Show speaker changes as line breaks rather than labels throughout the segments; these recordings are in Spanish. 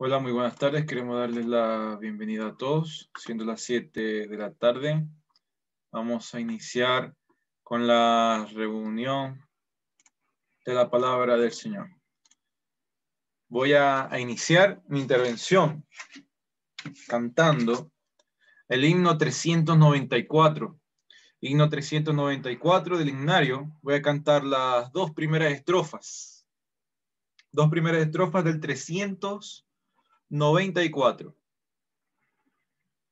Hola, muy buenas tardes. Queremos darles la bienvenida a todos, siendo las 7 de la tarde. Vamos a iniciar con la reunión de la palabra del Señor. Voy a iniciar mi intervención cantando el himno 394. Himno 394 del himnario. Voy a cantar las dos primeras estrofas. Dos primeras estrofas del 394.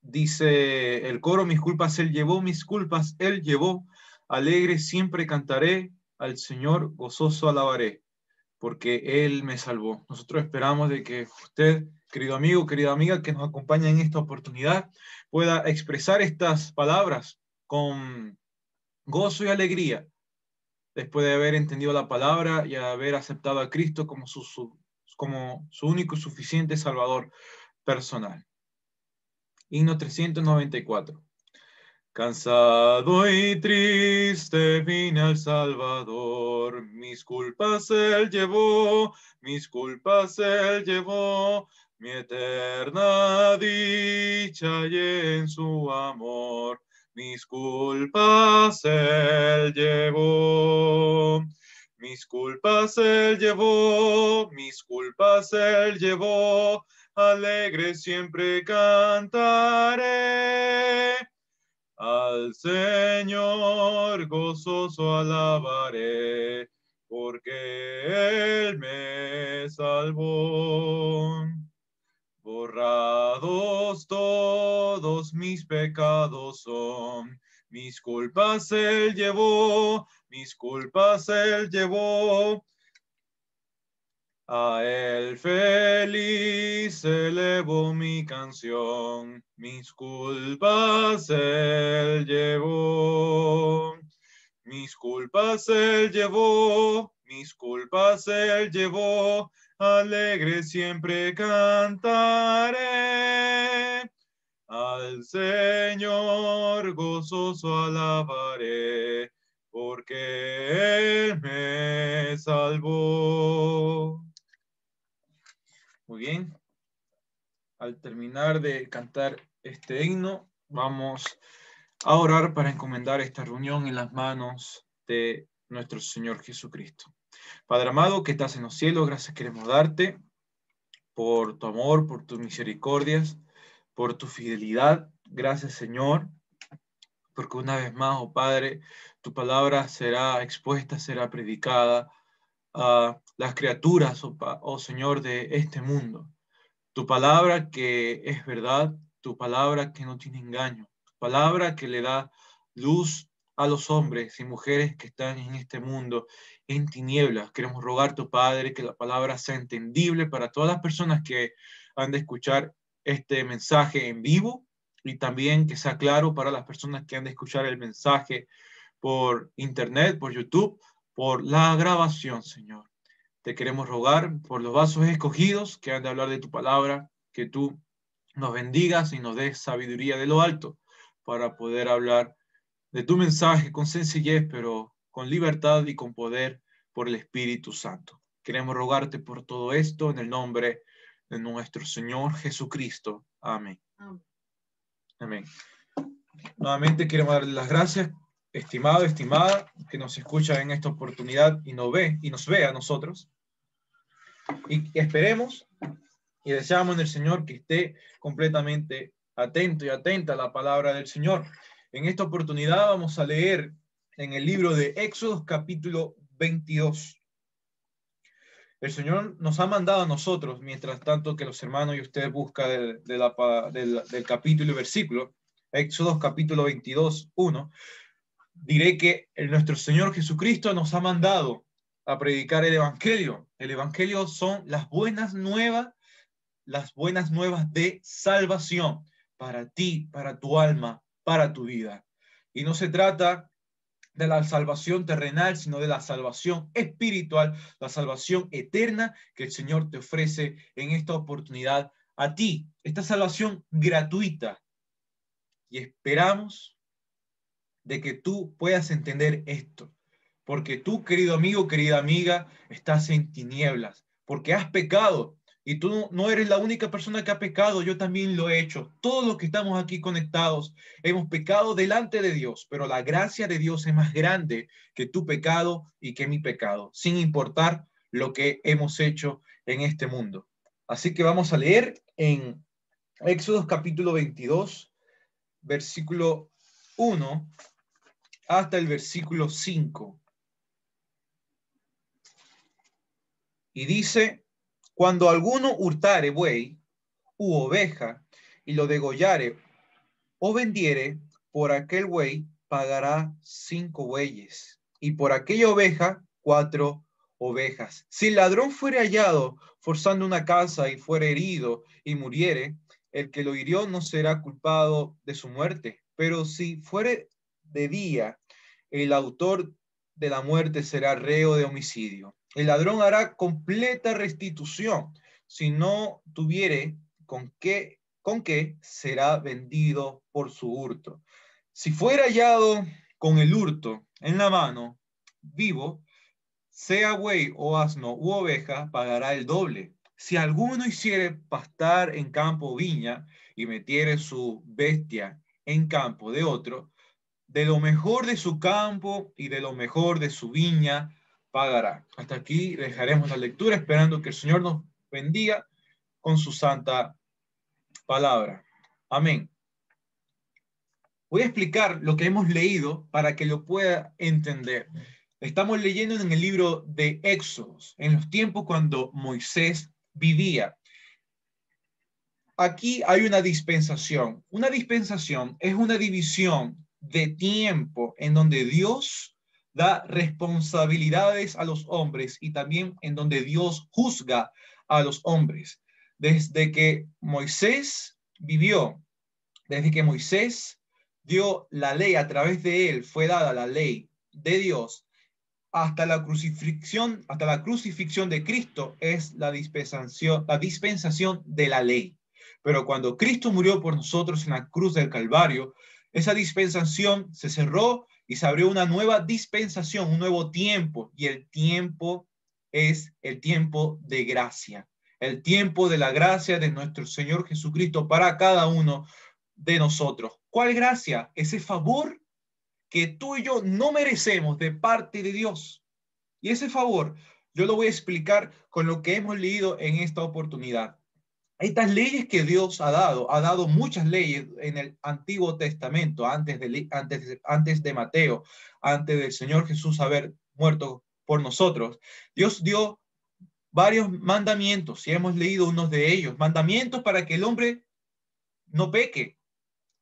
Dice el coro: mis culpas él llevó, mis culpas él llevó, alegre siempre cantaré, al Señor gozoso alabaré, porque él me salvó. Nosotros esperamos de que usted, querido amigo, querida amiga, que nos acompaña en esta oportunidad, pueda expresar estas palabras con gozo y alegría, después de haber entendido la palabra y haber aceptado a Cristo como su único y suficiente Salvador personal. Himno 394. Cansado y triste vine al Salvador, mis culpas él llevó, mis culpas él llevó, mi eterna dicha y en su amor, mis culpas él llevó. Mis culpas él llevó, mis culpas él llevó, alegre siempre cantaré. Al Señor gozoso alabaré, porque Él me salvó. Borrados todos mis pecados son, mis culpas Él llevó, mis culpas Él llevó. A él feliz elevo mi canción, mis culpas él llevó. Mis culpas él llevó, mis culpas él llevó, alegre siempre cantaré. Al Señor gozoso alabaré, porque Él me salvó. Muy bien. Al terminar de cantar este himno, vamos a orar para encomendar esta reunión en las manos de nuestro Señor Jesucristo. Padre amado, que estás en los cielos, gracias queremos darte por tu amor, por tus misericordias, por tu fidelidad. Gracias, Señor, porque una vez más, oh Padre, tu palabra será expuesta, será predicada a las criaturas, oh Señor, de este mundo. Tu palabra que es verdad, tu palabra que no tiene engaño, tu palabra que le da luz a los hombres y mujeres que están en este mundo en tinieblas. Queremos rogar, tu Padre, que la palabra sea entendible para todas las personas que han de escuchar este mensaje en vivo, y también que sea claro para las personas que han de escuchar el mensaje por internet, por YouTube, por la grabación, Señor. Te queremos rogar por los vasos escogidos que han de hablar de tu palabra, que tú nos bendigas y nos des sabiduría de lo alto para poder hablar de tu mensaje con sencillez, pero con libertad y con poder por el Espíritu Santo. Queremos rogarte por todo esto en el nombre de nuestro Señor Jesucristo. Amén. Amén. Nuevamente queremos darle las gracias, estimado, estimada, que nos escucha en esta oportunidad y nos ve a nosotros. Y esperemos y deseamos en el Señor que esté completamente atento y atenta a la palabra del Señor. En esta oportunidad vamos a leer en el libro de Éxodo capítulo 22. El Señor nos ha mandado a nosotros, mientras tanto que los hermanos y ustedes buscan del capítulo y versículo, Éxodo capítulo 22, 1, diré que nuestro Señor Jesucristo nos ha mandado a predicar el Evangelio. El Evangelio son las buenas nuevas de salvación para ti, para tu alma, para tu vida. Y no se trata de la salvación terrenal, sino de la salvación espiritual, la salvación eterna que el Señor te ofrece en esta oportunidad a ti. Esta salvación gratuita. Y esperamos de que tú puedas entender esto. Porque tú, querido amigo, querida amiga, estás en tinieblas. Porque has pecado. Y tú no eres la única persona que ha pecado, yo también lo he hecho. Todos los que estamos aquí conectados hemos pecado delante de Dios, pero la gracia de Dios es más grande que tu pecado y que mi pecado, sin importar lo que hemos hecho en este mundo. Así que vamos a leer en Éxodo capítulo 22, versículo 1 hasta el versículo 5. Y dice, cuando alguno hurtare buey u oveja y lo degollare o vendiere, por aquel buey pagará 5 bueyes y por aquella oveja 4 ovejas. Si el ladrón fuere hallado forzando una casa y fuere herido y muriere, el que lo hirió no será culpado de su muerte, pero si fuere de día, el autor de la muerte será reo de homicidio. El ladrón hará completa restitución si no tuviere con qué será vendido por su hurto. Si fuera hallado con el hurto en la mano, vivo, sea buey o asno u oveja, pagará el doble. Si alguno hiciere pastar en campo o viña y metiere su bestia en campo de otro, de lo mejor de su campo y de lo mejor de su viña pagará. Hasta aquí dejaremos la lectura esperando que el Señor nos bendiga con su santa palabra. Amén. Voy a explicar lo que hemos leído para que lo pueda entender. Estamos leyendo en el libro de Éxodos, en los tiempos cuando Moisés vivía. Aquí hay una dispensación. Una dispensación es una división de tiempo en donde Dios da responsabilidades a los hombres y también en donde Dios juzga a los hombres. Desde que Moisés vivió, desde que Moisés dio la ley, a través de él fue dada la ley de Dios, hasta la crucifixión de Cristo es la dispensación de la ley. Pero cuando Cristo murió por nosotros en la cruz del Calvario, esa dispensación se cerró y se abrió una nueva dispensación, un nuevo tiempo, y el tiempo es el tiempo de gracia, el tiempo de la gracia de nuestro Señor Jesucristo para cada uno de nosotros. ¿Cuál gracia? Ese favor que tú y yo no merecemos de parte de Dios. Y ese favor yo lo voy a explicar con lo que hemos leído en esta oportunidad. Estas leyes que Dios ha dado muchas leyes en el Antiguo Testamento, antes de Mateo, antes del Señor Jesús haber muerto por nosotros. Dios dio varios mandamientos y hemos leído unos de ellos. Mandamientos para que el hombre no peque,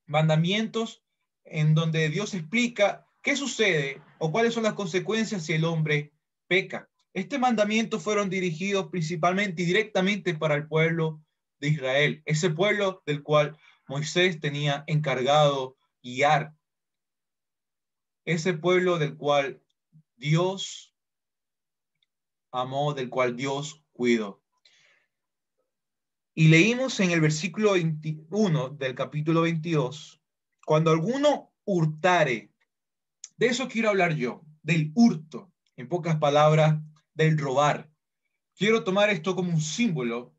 mandamientos en donde Dios explica qué sucede o cuáles son las consecuencias si el hombre peca. Este mandamiento fueron dirigidos principalmente y directamente para el pueblo de Israel, ese pueblo del cual Moisés tenía encargado guiar, ese pueblo del cual Dios amó, del cual Dios cuidó. Y leímos en el versículo 21 del capítulo 22, cuando alguno hurtare. De eso quiero hablar yo, del hurto, en pocas palabras, del robar. Quiero tomar esto como un símbolo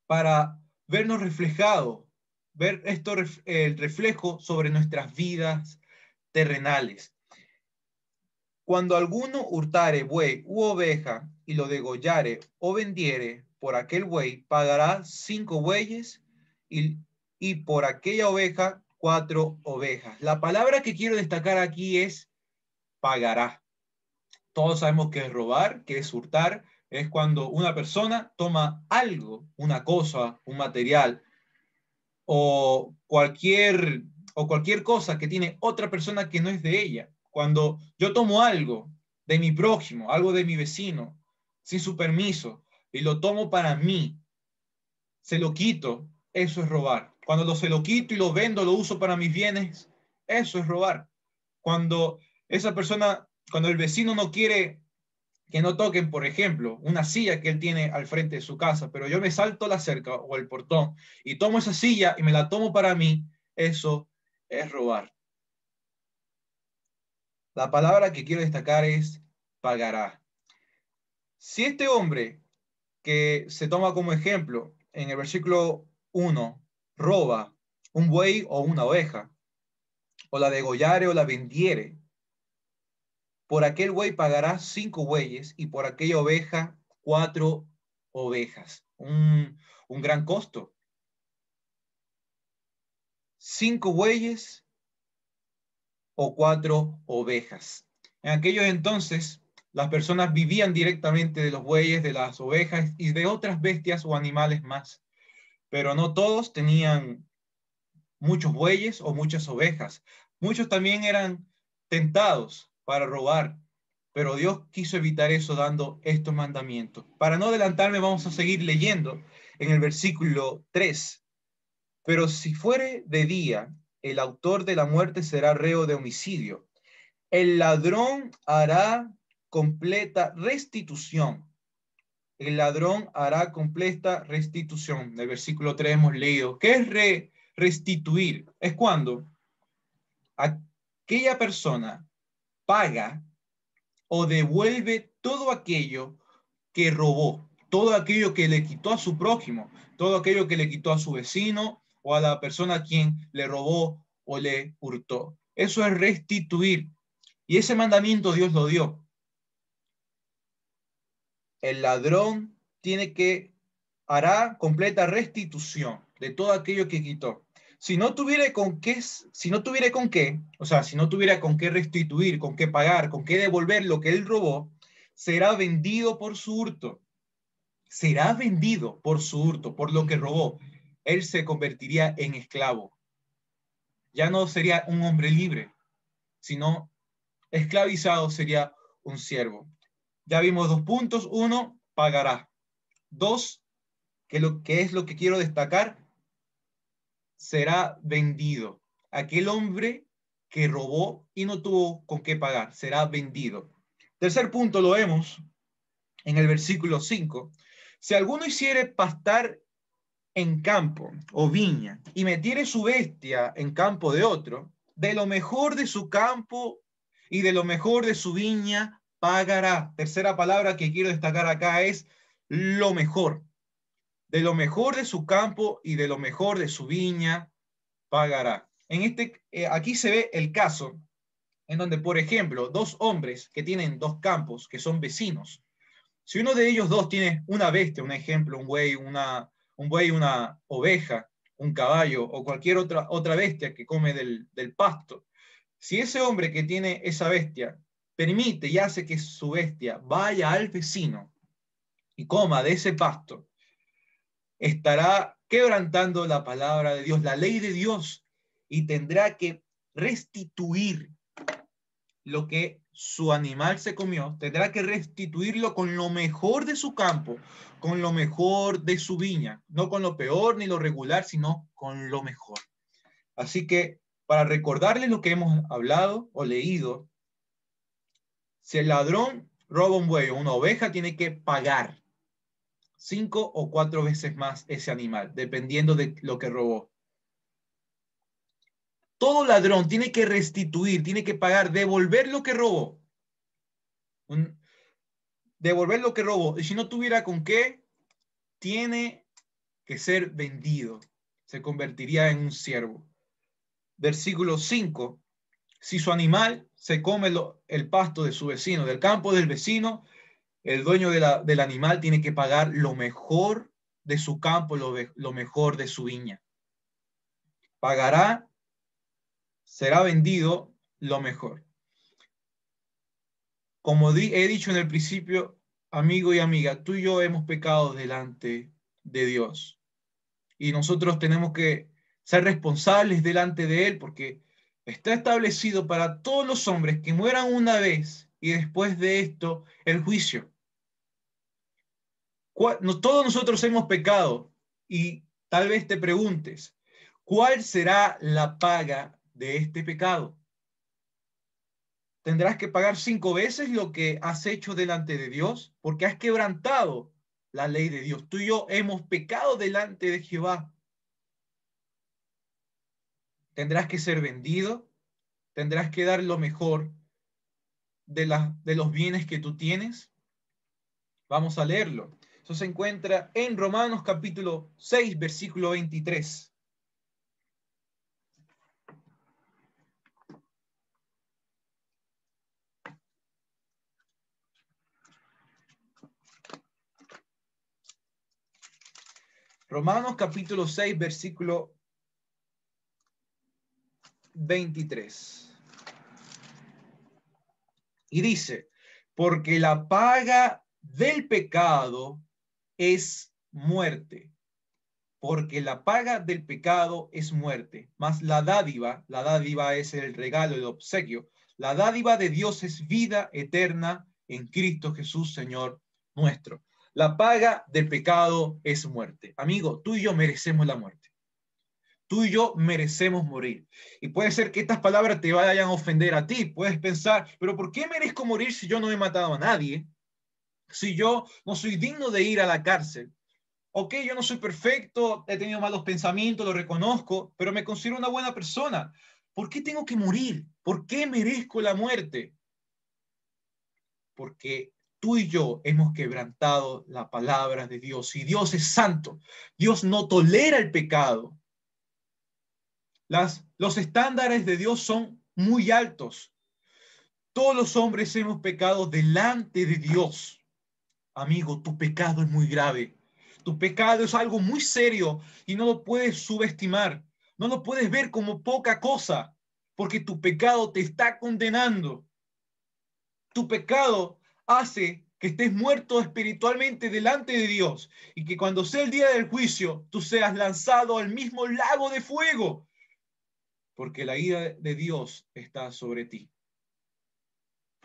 para vernos reflejados, ver esto, el reflejo sobre nuestras vidas terrenales. Cuando alguno hurtare buey u oveja y lo degollare o vendiere, por aquel buey pagará 5 bueyes y por aquella oveja 4 ovejas. La palabra que quiero destacar aquí es pagará. Todos sabemos que es robar, que es hurtar, es cuando una persona toma algo, una cosa, un material o cualquier cosa que tiene otra persona que no es de ella. Cuando yo tomo algo de mi prójimo, algo de mi vecino, sin su permiso, y lo tomo para mí, se lo quito, eso es robar. Cuando se lo quito y lo vendo, lo uso para mis bienes, eso es robar. Cuando esa persona, cuando el vecino no quiere que no toquen, por ejemplo, una silla que él tiene al frente de su casa, pero yo me salto la cerca o el portón y tomo esa silla y me la tomo para mí, eso es robar. La palabra que quiero destacar es pagará. Si este hombre que se toma como ejemplo en el versículo 1, roba un buey o una oveja, o la degollare o la vendiere, por aquel buey pagará 5 bueyes y por aquella oveja 4 ovejas. Un gran costo. 5 bueyes o 4 ovejas. En aquellos entonces, las personas vivían directamente de los bueyes, de las ovejas y de otras bestias o animales más. Pero no todos tenían muchos bueyes o muchas ovejas. Muchos también eran tentados para robar, pero Dios quiso evitar eso dando estos mandamientos. Para no adelantarme, vamos a seguir leyendo en el versículo 3. Pero si fuere de día, el autor de la muerte será reo de homicidio. El ladrón hará completa restitución. El ladrón hará completa restitución. En el versículo 3 hemos leído. ¿Qué es restituir? Es cuando aquella persona paga o devuelve todo aquello que robó, todo aquello que le quitó a su prójimo, todo aquello que le quitó a su vecino o a la persona a quien le robó o le hurtó. Eso es restituir. Y ese mandamiento Dios lo dio. El ladrón hará completa restitución de todo aquello que quitó. Si no tuviera con qué, o sea, si no tuviera con qué restituir, con qué pagar, con qué devolver lo que él robó, será vendido por su hurto. Será vendido por su hurto, por lo que robó. Él se convertiría en esclavo. Ya no sería un hombre libre, sino esclavizado sería un siervo. Ya vimos 2 puntos. 1, pagará. 2, que es lo que quiero destacar, será vendido. Aquel hombre que robó y no tuvo con qué pagar, será vendido. Tercer punto lo vemos en el versículo 5. Si alguno hiciere pastar en campo o viña y metiere su bestia en campo de otro, de lo mejor de su campo y de lo mejor de su viña pagará. Tercera palabra que quiero destacar acá es lo mejor. De lo mejor de su campo y de lo mejor de su viña pagará. Aquí se ve el caso en donde, por ejemplo, 2 hombres que tienen 2 campos, que son vecinos, si uno de ellos 2 tiene una bestia, un ejemplo, un buey, una oveja, un caballo o cualquier otra bestia que come del pasto, si ese hombre que tiene esa bestia permite y hace que su bestia vaya al vecino y coma de ese pasto, estará quebrantando la palabra de Dios, la ley de Dios, y tendrá que restituir lo que su animal se comió, tendrá que restituirlo con lo mejor de su campo, con lo mejor de su viña, no con lo peor ni lo regular, sino con lo mejor. Así que, para recordarles lo que hemos hablado o leído, si el ladrón roba un buey o una oveja, tiene que pagar 5 o 4 veces más ese animal, dependiendo de lo que robó. Todo ladrón tiene que restituir, tiene que pagar, devolver lo que robó. Devolver lo que robó. Y si no tuviera con qué, tiene que ser vendido. Se convertiría en un siervo. Versículo 5. Si su animal se come el pasto de su vecino, del campo del vecino, el dueño del animal tiene que pagar lo mejor de su campo, lo mejor de su viña. Pagará, será vendido lo mejor. Como he dicho en el principio, amigo y amiga, tú y yo hemos pecado delante de Dios. Y nosotros tenemos que ser responsables delante de Él porque está establecido para todos los hombres que mueran una vez y después de esto el juicio. Todos nosotros hemos pecado y tal vez te preguntes, ¿cuál será la paga de este pecado? Tendrás que pagar 5 veces lo que has hecho delante de Dios porque has quebrantado la ley de Dios. Tú y yo hemos pecado delante de Jehová. Tendrás que ser vendido, tendrás que dar lo mejor de los bienes que tú tienes. Vamos a leerlo. Eso se encuentra en Romanos capítulo 6, versículo 23. Romanos capítulo 6, versículo 23. Y dice, porque la paga del pecado es muerte. Porque la paga del pecado es muerte, mas la dádiva es el regalo, el obsequio. La dádiva de Dios es vida eterna en Cristo Jesús, Señor nuestro. La paga del pecado es muerte. Amigo, tú y yo merecemos la muerte. Tú y yo merecemos morir. Y puede ser que estas palabras te vayan a ofender a ti. Puedes pensar, pero ¿por qué merezco morir si yo no he matado a nadie? Si yo no soy digno de ir a la cárcel. Ok, yo no soy perfecto, he tenido malos pensamientos, lo reconozco, pero me considero una buena persona. ¿Por qué tengo que morir? ¿Por qué merezco la muerte? Porque tú y yo hemos quebrantado la palabra de Dios y Dios es santo. Dios no tolera el pecado. Los estándares de Dios son muy altos. Todos los hombres hemos pecado delante de Dios. Amigo, tu pecado es muy grave. Tu pecado es algo muy serio y no lo puedes subestimar. No lo puedes ver como poca cosa, porque tu pecado te está condenando. Tu pecado hace que estés muerto espiritualmente delante de Dios y que cuando sea el día del juicio, tú seas lanzado al mismo lago de fuego, porque la ira de Dios está sobre ti.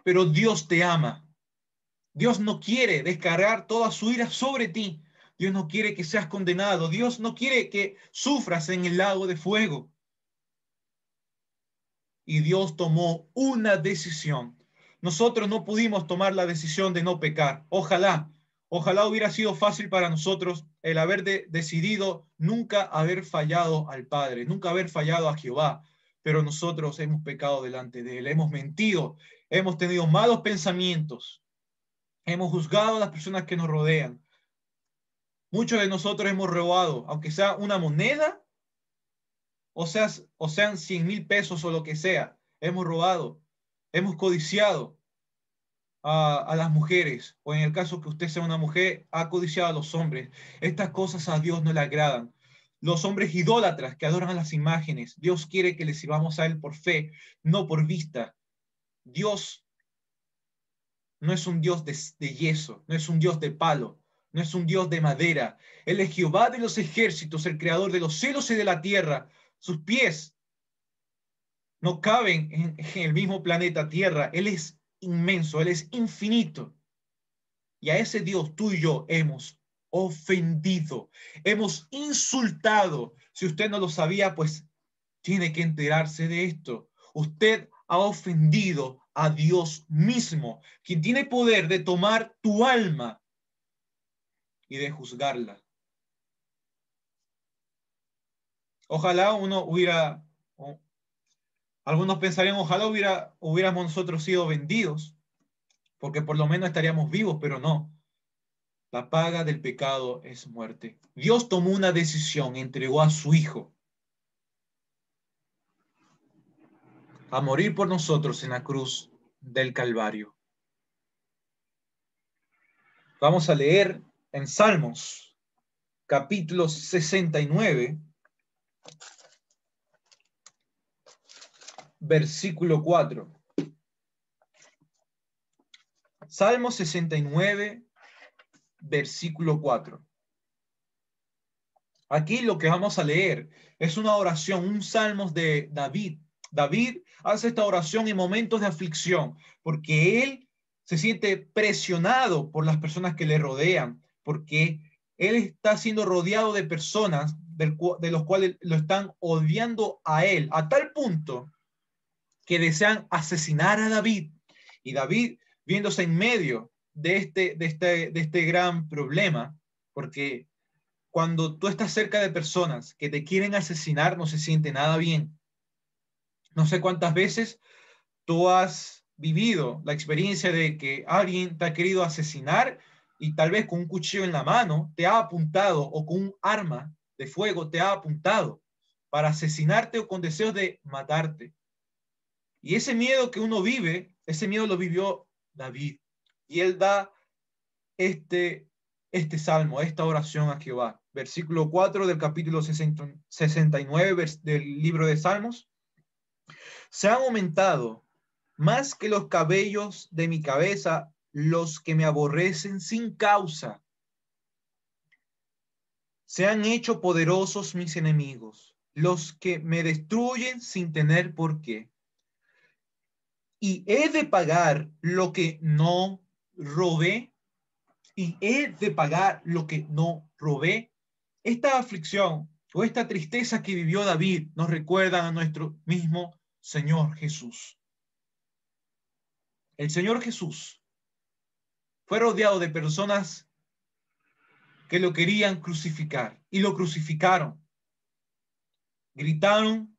Pero Dios te ama. Dios no quiere descargar toda su ira sobre ti. Dios no quiere que seas condenado. Dios no quiere que sufras en el lago de fuego. Y Dios tomó una decisión. Nosotros no pudimos tomar la decisión de no pecar. Ojalá hubiera sido fácil para nosotros el haber decidido nunca haber fallado al Padre, nunca haber fallado a Jehová. Pero nosotros hemos pecado delante de Él, hemos mentido, hemos tenido malos pensamientos, hemos juzgado a las personas que nos rodean. Muchos de nosotros hemos robado, aunque sea una moneda, o sean 100,000 pesos o lo que sea. Hemos robado, hemos codiciado a las mujeres, o en el caso que usted sea una mujer, ha codiciado a los hombres. Estas cosas a Dios no le agradan. Los hombres idólatras que adoran a las imágenes, Dios quiere que les sirvamos a Él por fe, no por vista. Dios no es un Dios de yeso, no es un Dios de palo, no es un Dios de madera. Él es Jehová de los ejércitos, el creador de los cielos y de la tierra. Sus pies no caben en el mismo planeta Tierra. Él es inmenso, Él es infinito. Y a ese Dios tú y yo hemos ofendido, hemos insultado. Si usted no lo sabía, pues tiene que enterarse de esto. Usted ha ofendido a Dios mismo, quien tiene poder de tomar tu alma y de juzgarla. Ojalá uno hubiera, algunos pensarían, ojalá hubiéramos nosotros sido vendidos, porque por lo menos estaríamos vivos, pero no. La paga del pecado es muerte. Dios tomó una decisión, entregó a su Hijo a morir por nosotros en la cruz del Calvario. Vamos a leer en Salmos, capítulo 69, versículo 4. Salmos 69, versículo 4. Aquí lo que vamos a leer es una oración, un salmos de David. David hace esta oración en momentos de aflicción, porque él se siente presionado por las personas que le rodean, porque él está siendo rodeado de personas de los cuales lo están odiando a él, a tal punto que desean asesinar a David. Y David, viéndose en medio de este gran problema, porque cuando tú estás cerca de personas que te quieren asesinar, no se siente nada bien. No sé cuántas veces tú has vivido la experiencia de que alguien te ha querido asesinar y tal vez con un cuchillo en la mano te ha apuntado, o con un arma de fuego te ha apuntado para asesinarte o con deseos de matarte. Y ese miedo que uno vive, ese miedo lo vivió David. Y él da este salmo, esta oración a Jehová. Versículo 4 del capítulo 69 del libro de Salmos. Se han aumentado más que los cabellos de mi cabeza los que me aborrecen sin causa. Se han hecho poderosos mis enemigos, los que me destruyen sin tener por qué. Y he de pagar lo que no robé, y he de pagar lo que no robé. Esta aflicción o esta tristeza que vivió David nos recuerda a nuestro mismo Señor Jesús. El Señor Jesús fue rodeado de personas que lo querían crucificar y lo crucificaron. Gritaron,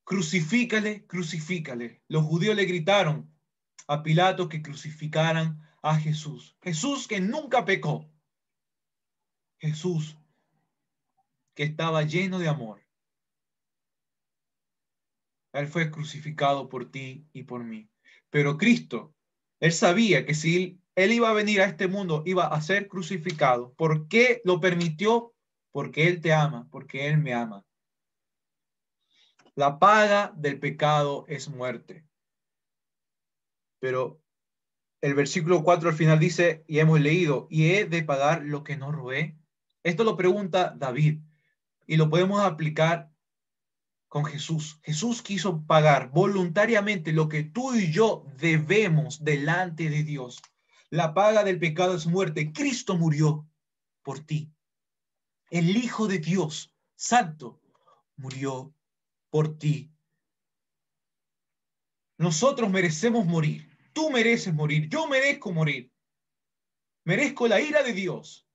crucifícale, crucifícale. Los judíos le gritaron a Pilato que crucificaran a Jesús. Jesús que nunca pecó. Jesús que estaba lleno de amor. Él fue crucificado por ti y por mí. Pero Cristo, él sabía que si él iba a venir a este mundo, iba a ser crucificado. ¿Por qué lo permitió? Porque él te ama, porque él me ama. La paga del pecado es muerte. Pero el versículo 4 al final dice, y hemos leído, y he de pagar lo que no robé. Esto lo pregunta David y lo podemos aplicar con Jesús. Jesús quiso pagar voluntariamente lo que tú y yo debemos delante de Dios. La paga del pecado es muerte. Cristo murió por ti. El Hijo de Dios, Santo, murió por ti. Nosotros merecemos morir. Tú mereces morir. Yo merezco morir. Merezco la ira de Dios.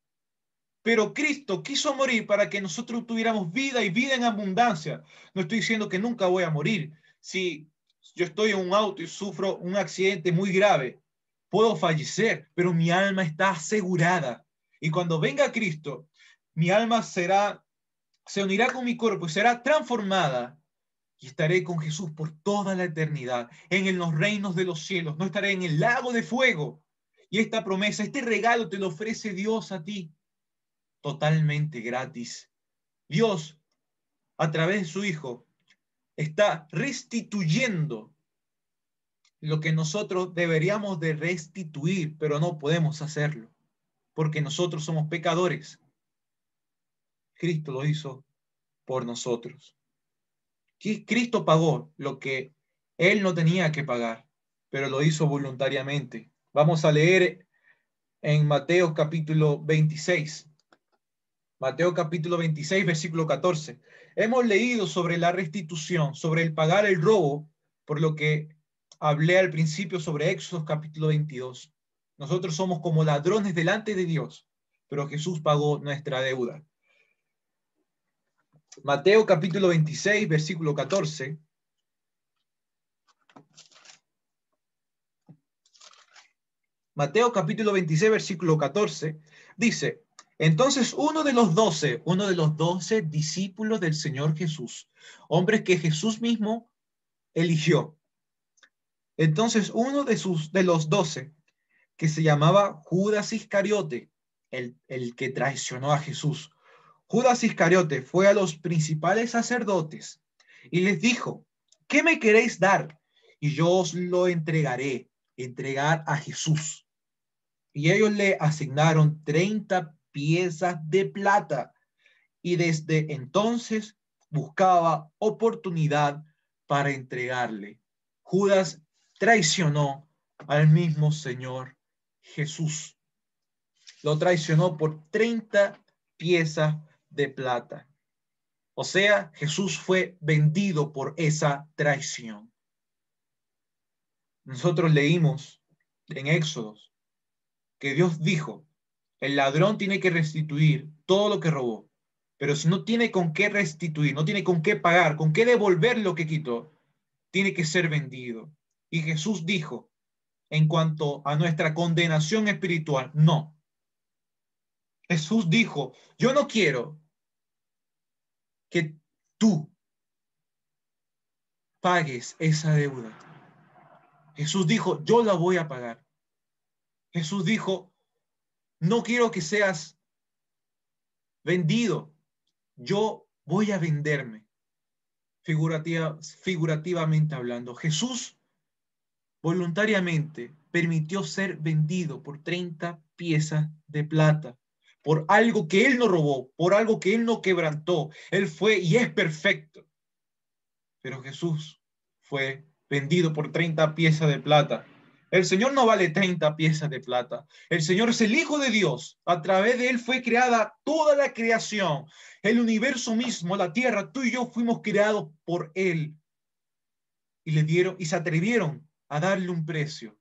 Pero Cristo quiso morir para que nosotros tuviéramos vida y vida en abundancia. No estoy diciendo que nunca voy a morir. Si yo estoy en un auto y sufro un accidente muy grave, puedo fallecer, pero mi alma está asegurada. Y cuando venga Cristo, mi alma se unirá con mi cuerpo y será transformada. Y estaré con Jesús por toda la eternidad, en los reinos de los cielos. No estaré en el lago de fuego. Y esta promesa, este regalo te lo ofrece Dios a ti totalmente gratis. Dios, a través de su Hijo, está restituyendo lo que nosotros deberíamos de restituir, pero no podemos hacerlo, porque nosotros somos pecadores. Cristo lo hizo por nosotros. Cristo pagó lo que Él no tenía que pagar, pero lo hizo voluntariamente. Vamos a leer en Mateo capítulo 26. Mateo capítulo 26, versículo 14. Hemos leído sobre la restitución, sobre el pagar el robo, por lo que hablé al principio sobre Éxodo capítulo 22. Nosotros somos como ladrones delante de Dios, pero Jesús pagó nuestra deuda. Mateo capítulo 26, versículo 14. Mateo capítulo 26, versículo 14, dice, entonces uno de los 12 discípulos del Señor Jesús, hombres que Jesús mismo eligió. Entonces uno de los 12, que se llamaba Judas Iscariote, el que traicionó a Jesús. Judas Iscariote fue a los principales sacerdotes y les dijo, ¿qué me queréis dar? Y yo os lo entregar a Jesús. Y ellos le asignaron 30 piezas de plata y desde entonces buscaba oportunidad para entregarle. Judas traicionó al mismo Señor Jesús. Lo traicionó por 30 piezas de plata. O sea, Jesús fue vendido por esa traición. Nosotros leímos en Éxodos que Dios dijo, el ladrón tiene que restituir todo lo que robó, pero si no tiene con qué restituir, no tiene con qué pagar, con qué devolver lo que quitó, tiene que ser vendido. Y Jesús dijo, en cuanto a nuestra condenación espiritual. No. Jesús dijo, yo no quiero que tú pagues esa deuda. Jesús dijo, yo la voy a pagar. Jesús dijo, no quiero que seas vendido. Yo voy a venderme. Figurativamente hablando. Jesús voluntariamente permitió ser vendido por 30 piezas de plata, por algo que él no robó, por algo que él no quebrantó. Él fue y es perfecto. Pero Jesús fue vendido por 30 piezas de plata. El Señor no vale 30 piezas de plata. El Señor es el Hijo de Dios. A través de Él fue creada toda la creación. El universo mismo, la tierra, tú y yo fuimos creados por Él. Y le dieron y se atrevieron a darle un precio.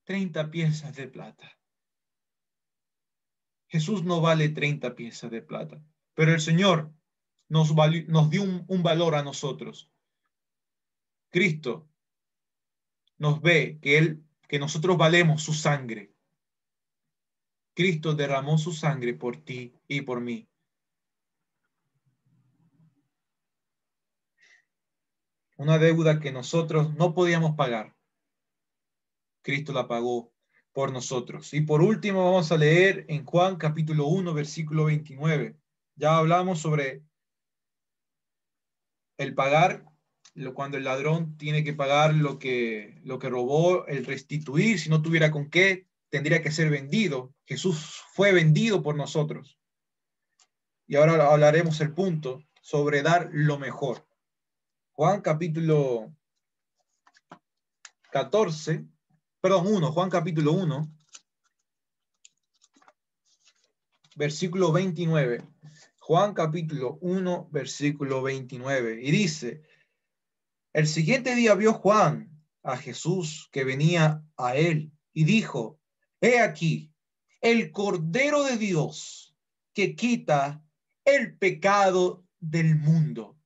30 piezas de plata. Jesús no vale 30 piezas de plata. Pero el Señor nos dio un valor a nosotros. Cristo nos ve que nosotros valemos su sangre. Cristo derramó su sangre por ti y por mí. Una deuda que nosotros no podíamos pagar. Cristo la pagó por nosotros. Y por último vamos a leer en Juan capítulo 1, versículo 29. Ya hablamos sobre el pagar, cuando el ladrón tiene que pagar lo que robó, el restituir, si no tuviera con qué, tendría que ser vendido. Jesús fue vendido por nosotros. Y ahora hablaremos el punto sobre dar lo mejor. Juan capítulo 1, Juan capítulo 1, versículo 29. Juan capítulo 1, versículo 29. Y dice, el siguiente día vio Juan a Jesús que venía a él y dijo, he aquí, el Cordero de Dios que quita el pecado del mundo.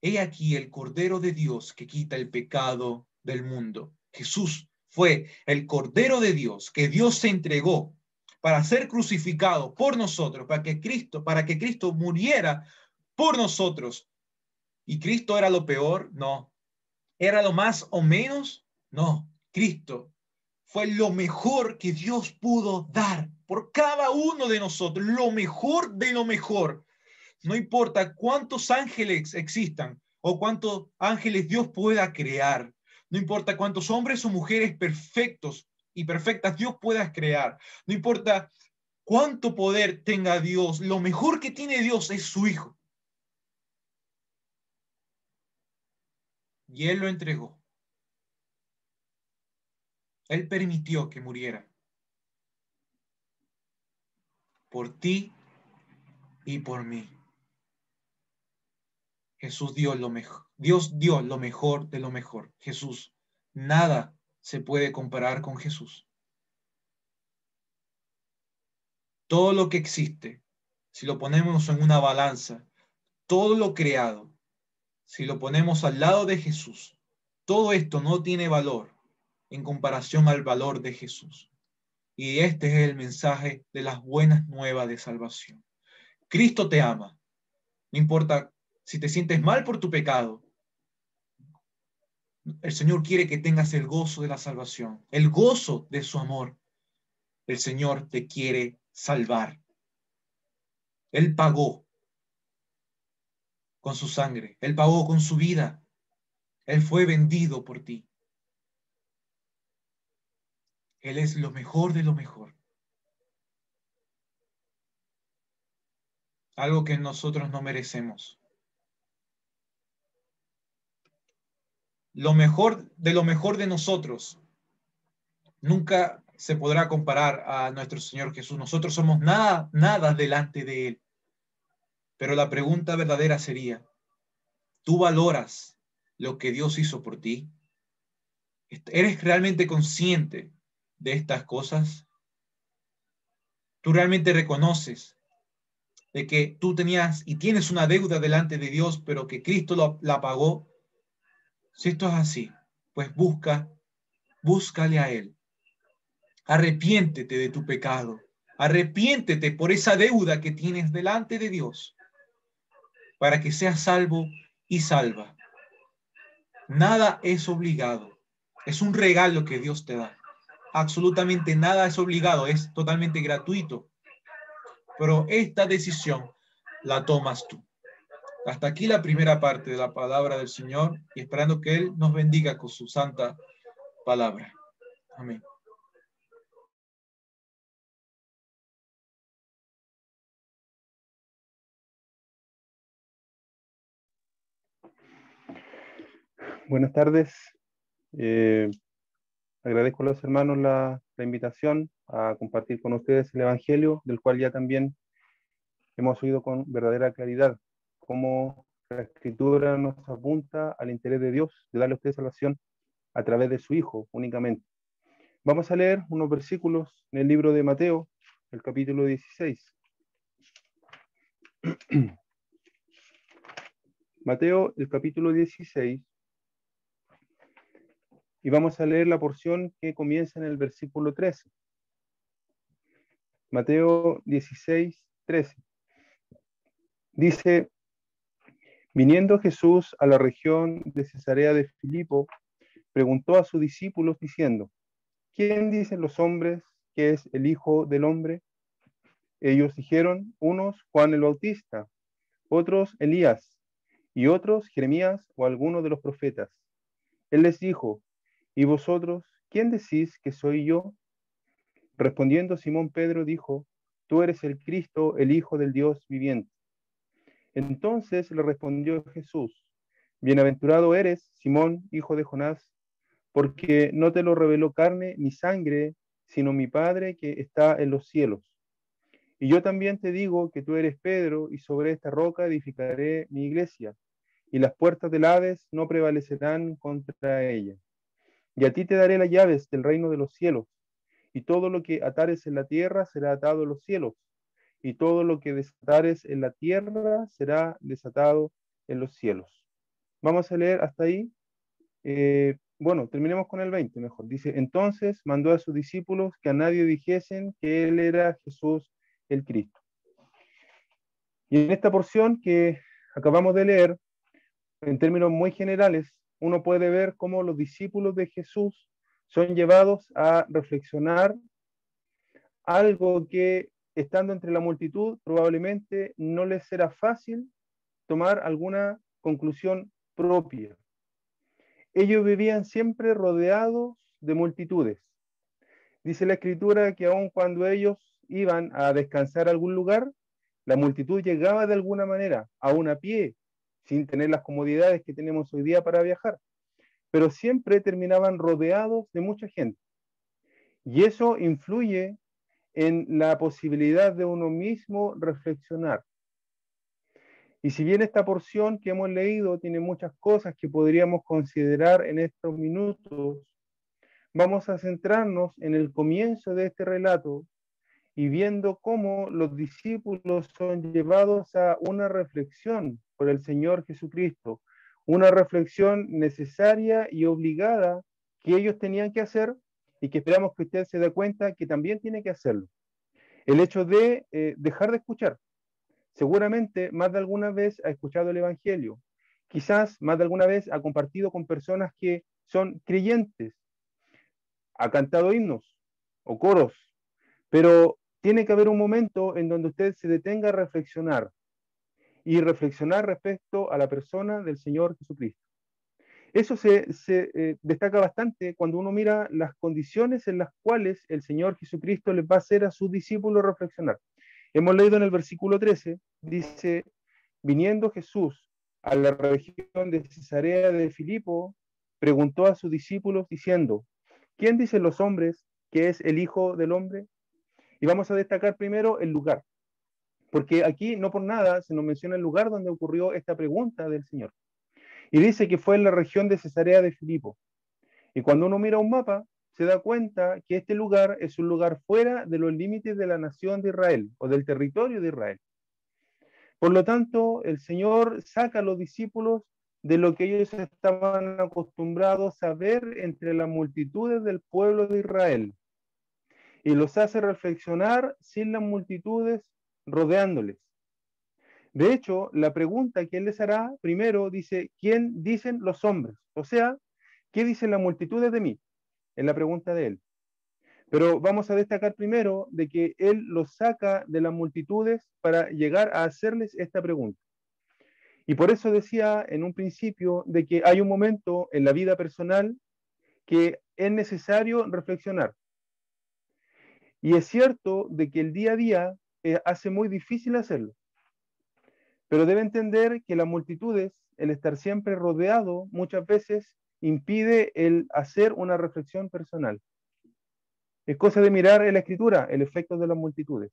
He aquí el Cordero de Dios que quita el pecado del mundo. Jesús fue el Cordero de Dios que Dios se entregó para ser crucificado por nosotros, para que Cristo muriera por nosotros. ¿Y Cristo era lo peor? No. ¿Era lo más o menos? No. Cristo fue lo mejor que Dios pudo dar por cada uno de nosotros, lo mejor de lo mejor. No importa cuántos ángeles existan o cuántos ángeles Dios pueda crear. No importa cuántos hombres o mujeres perfectos y perfectas Dios pueda crear. No importa cuánto poder tenga Dios. Lo mejor que tiene Dios es su Hijo. Y Él lo entregó. Él permitió que muriera. Por ti y por mí. Jesús dio lo mejor. Dios dio lo mejor de lo mejor. Jesús. Nada se puede comparar con Jesús. Todo lo que existe, si lo ponemos en una balanza, todo lo creado, si lo ponemos al lado de Jesús, todo esto no tiene valor en comparación al valor de Jesús. Y este es el mensaje de las buenas nuevas de salvación. Cristo te ama. No importa si te sientes mal por tu pecado. El Señor quiere que tengas el gozo de la salvación, el gozo de su amor. El Señor te quiere salvar. Él pagó con su sangre. Él pagó con su vida. Él fue vendido por ti. Él es lo mejor de lo mejor. Algo que nosotros no merecemos. Lo mejor de nosotros nunca se podrá comparar a nuestro Señor Jesús. Nosotros somos nada, nada delante de Él. Pero la pregunta verdadera sería, ¿tú valoras lo que Dios hizo por ti? ¿Eres realmente consciente de estas cosas? ¿Tú realmente reconoces de que tú tenías y tienes una deuda delante de Dios, pero que Cristo la pagó? Si esto es así, pues busca búscale a Él. Arrepiéntete de tu pecado. Arrepiéntete por esa deuda que tienes delante de Dios para que seas salvo y salva. Nada es obligado. Es un regalo que Dios te da. Absolutamente nada es obligado, es totalmente gratuito. Pero esta decisión la tomas tú. Hasta aquí la primera parte de la palabra del Señor y esperando que Él nos bendiga con su santa palabra. Amén.
Buenas tardes. Agradezco a los hermanos la invitación a compartir con ustedes el Evangelio, del cual ya también hemos oído con verdadera claridad cómo la Escritura nos apunta al interés de Dios de darle a ustedes salvación a través de su Hijo únicamente. Vamos a leer unos versículos en el libro de Mateo, el capítulo 16. Mateo, el capítulo 16. Y vamos a leer la porción que comienza en el versículo 13. Mateo 16, 13. Dice: viniendo Jesús a la región de Cesarea de Filipo, preguntó a sus discípulos diciendo: ¿quién dicen los hombres que es el Hijo del Hombre? Ellos dijeron: unos Juan el Bautista, otros Elías, y otros Jeremías o alguno de los profetas. Él les dijo: ¿y vosotros quién decís que soy yo? Respondiendo Simón Pedro dijo: tú eres el Cristo, el Hijo del Dios viviente. Entonces le respondió Jesús: bienaventurado eres, Simón, hijo de Jonás, porque no te lo reveló carne ni sangre, sino mi Padre que está en los cielos. Y yo también te digo que tú eres Pedro, y sobre esta roca edificaré mi iglesia, y las puertas del Hades no prevalecerán contra ella. Y a ti te daré las llaves del reino de los cielos, y todo lo que atares en la tierra será atado en los cielos, y todo lo que desatares en la tierra será desatado en los cielos. Vamos a leer hasta ahí. Bueno, terminemos con el 20 mejor. Dice: entonces mandó a sus discípulos que a nadie dijesen que él era Jesús el Cristo. Y en esta porción que acabamos de leer, en términos muy generales, uno puede ver cómo los discípulos de Jesús son llevados a reflexionar algo que, estando entre la multitud, probablemente no les será fácil tomar alguna conclusión propia. Ellos vivían siempre rodeados de multitudes. Dice la Escritura que aun cuando ellos iban a descansar a algún lugar, la multitud llegaba de alguna manera, aún a pie, sin tener las comodidades que tenemos hoy día para viajar, pero siempre terminaban rodeados de mucha gente. Y eso influye en la posibilidad de uno mismo reflexionar. Y si bien esta porción que hemos leído tiene muchas cosas que podríamos considerar en estos minutos, vamos a centrarnos en el comienzo de este relato y viendo cómo los discípulos son llevados a una reflexión por el Señor Jesucristo, una reflexión necesaria y obligada que ellos tenían que hacer y que esperamos que usted se dé cuenta que también tiene que hacerlo. El hecho de dejar de escuchar. Seguramente más de alguna vez ha escuchado el Evangelio, quizás más de alguna vez ha compartido con personas que son creyentes, ha cantado himnos o coros, pero tiene que haber un momento en donde usted se detenga a reflexionar y reflexionar respecto a la persona del Señor Jesucristo. Eso se destaca bastante cuando uno mira las condiciones en las cuales el Señor Jesucristo les va a hacer a sus discípulos reflexionar. Hemos leído en el versículo 13, dice: viniendo Jesús a la región de Cesarea de Filipo, preguntó a sus discípulos diciendo: ¿quién dicen los hombres que es el Hijo del Hombre? Y vamos a destacar primero el lugar, porque aquí no por nada se nos menciona el lugar donde ocurrió esta pregunta del Señor. Y dice que fue en la región de Cesarea de Filipo. Y cuando uno mira un mapa, se da cuenta que este lugar es un lugar fuera de los límites de la nación de Israel o del territorio de Israel. Por lo tanto, el Señor saca a los discípulos de lo que ellos estaban acostumbrados a ver entre las multitudes del pueblo de Israel. Y los hace reflexionar sin las multitudes rodeándoles. De hecho, la pregunta que él les hará, primero dice, ¿quién dicen los hombres? O sea, ¿qué dicen las multitudes de mí? Es la pregunta de él. Pero vamos a destacar primero de que él los saca de las multitudes para llegar a hacerles esta pregunta. Y por eso decía en un principio de que hay un momento en la vida personal que es necesario reflexionar. Y es cierto de que el día a día hace muy difícil hacerlo. Pero debe entender que las multitudes, el estar siempre rodeado, muchas veces impide el hacer una reflexión personal. Es cosa de mirar en la escritura el efecto de las multitudes.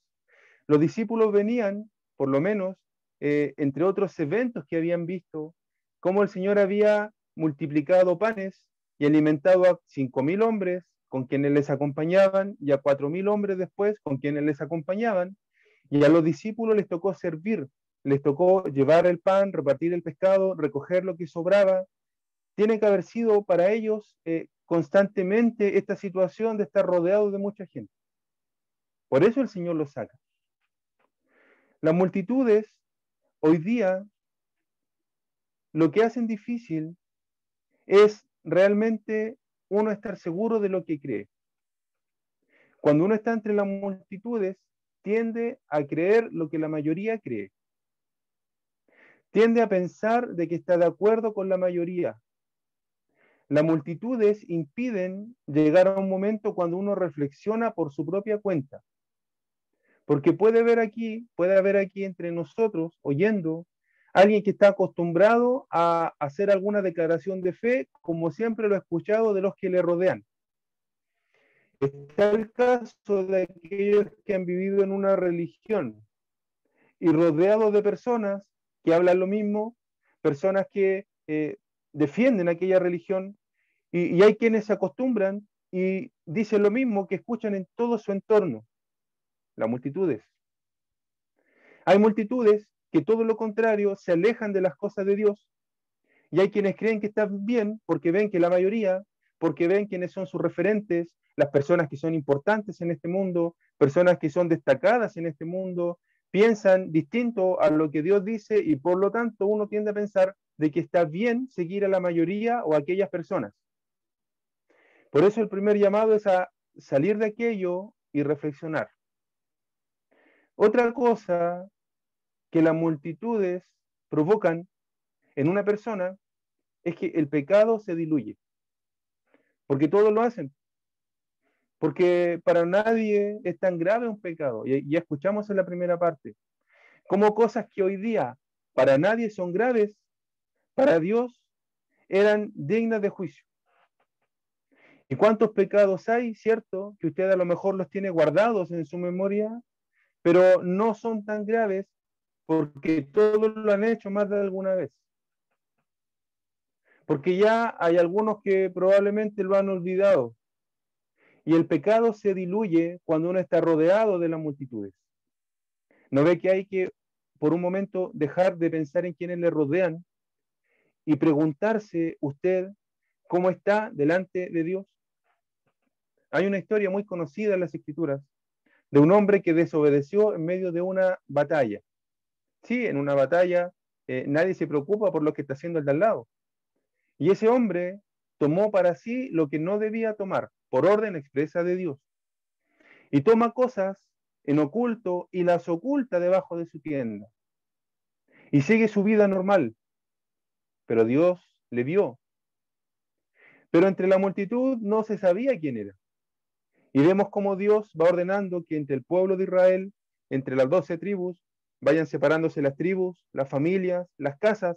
Los discípulos venían, por lo menos, entre otros eventos que habían visto, cómo el Señor había multiplicado panes y alimentado a 5.000 hombres con quienes les acompañaban y a 4.000 hombres después con quienes les acompañaban, y a los discípulos les tocó servir, les tocó llevar el pan, repartir el pescado, recoger lo que sobraba. Tiene que haber sido para ellos constantemente esta situación de estar rodeados de mucha gente. Por eso el Señor los saca. Las multitudes hoy día lo que hacen difícil es realmente uno estar seguro de lo que cree. Cuando uno está entre las multitudes, tiende a creer lo que la mayoría cree. Tiende a pensar de que está de acuerdo con la mayoría. Las multitudes impiden llegar a un momento cuando uno reflexiona por su propia cuenta. Porque puede haber aquí entre nosotros, oyendo, alguien que está acostumbrado a hacer alguna declaración de fe, como siempre lo he escuchado de los que le rodean. Está el caso de aquellos que han vivido en una religión y rodeados de personas que hablan lo mismo, personas que defienden aquella religión, y hay quienes se acostumbran y dicen lo mismo que escuchan en todo su entorno, las multitudes. Hay multitudes que todo lo contrario se alejan de las cosas de Dios, y hay quienes creen que están bien porque ven que la mayoría, porque ven quiénes son sus referentes, las personas que son importantes en este mundo, personas que son destacadas en este mundo, piensan distinto a lo que Dios dice, y por lo tanto uno tiende a pensar de que está bien seguir a la mayoría o a aquellas personas. Por eso el primer llamado es a salir de aquello y reflexionar. Otra cosa que las multitudes provocan en una persona es que el pecado se diluye, porque todos lo hacen, porque para nadie es tan grave un pecado. Y ya escuchamos en la primera parte, como cosas que hoy día para nadie son graves, para Dios eran dignas de juicio. ¿Y cuántos pecados hay, cierto? Que usted a lo mejor los tiene guardados en su memoria, pero no son tan graves porque todos lo han hecho más de alguna vez. Porque ya hay algunos que probablemente lo han olvidado. Y el pecado se diluye cuando uno está rodeado de las multitudes. ¿No ve que hay que, por un momento, dejar de pensar en quienes le rodean y preguntarse usted cómo está delante de Dios? Hay una historia muy conocida en las Escrituras de un hombre que desobedeció en medio de una batalla. Sí, en una batalla nadie se preocupa por lo que está haciendo el de al lado. Y ese hombre tomó para sí lo que no debía tomar, por orden expresa de Dios. Y toma cosas en oculto y las oculta debajo de su tienda. Y sigue su vida normal. Pero Dios le vio. Pero entre la multitud no se sabía quién era. Y vemos cómo Dios va ordenando que entre el pueblo de Israel, entre las 12 tribus, vayan separándose las tribus, las familias, las casas,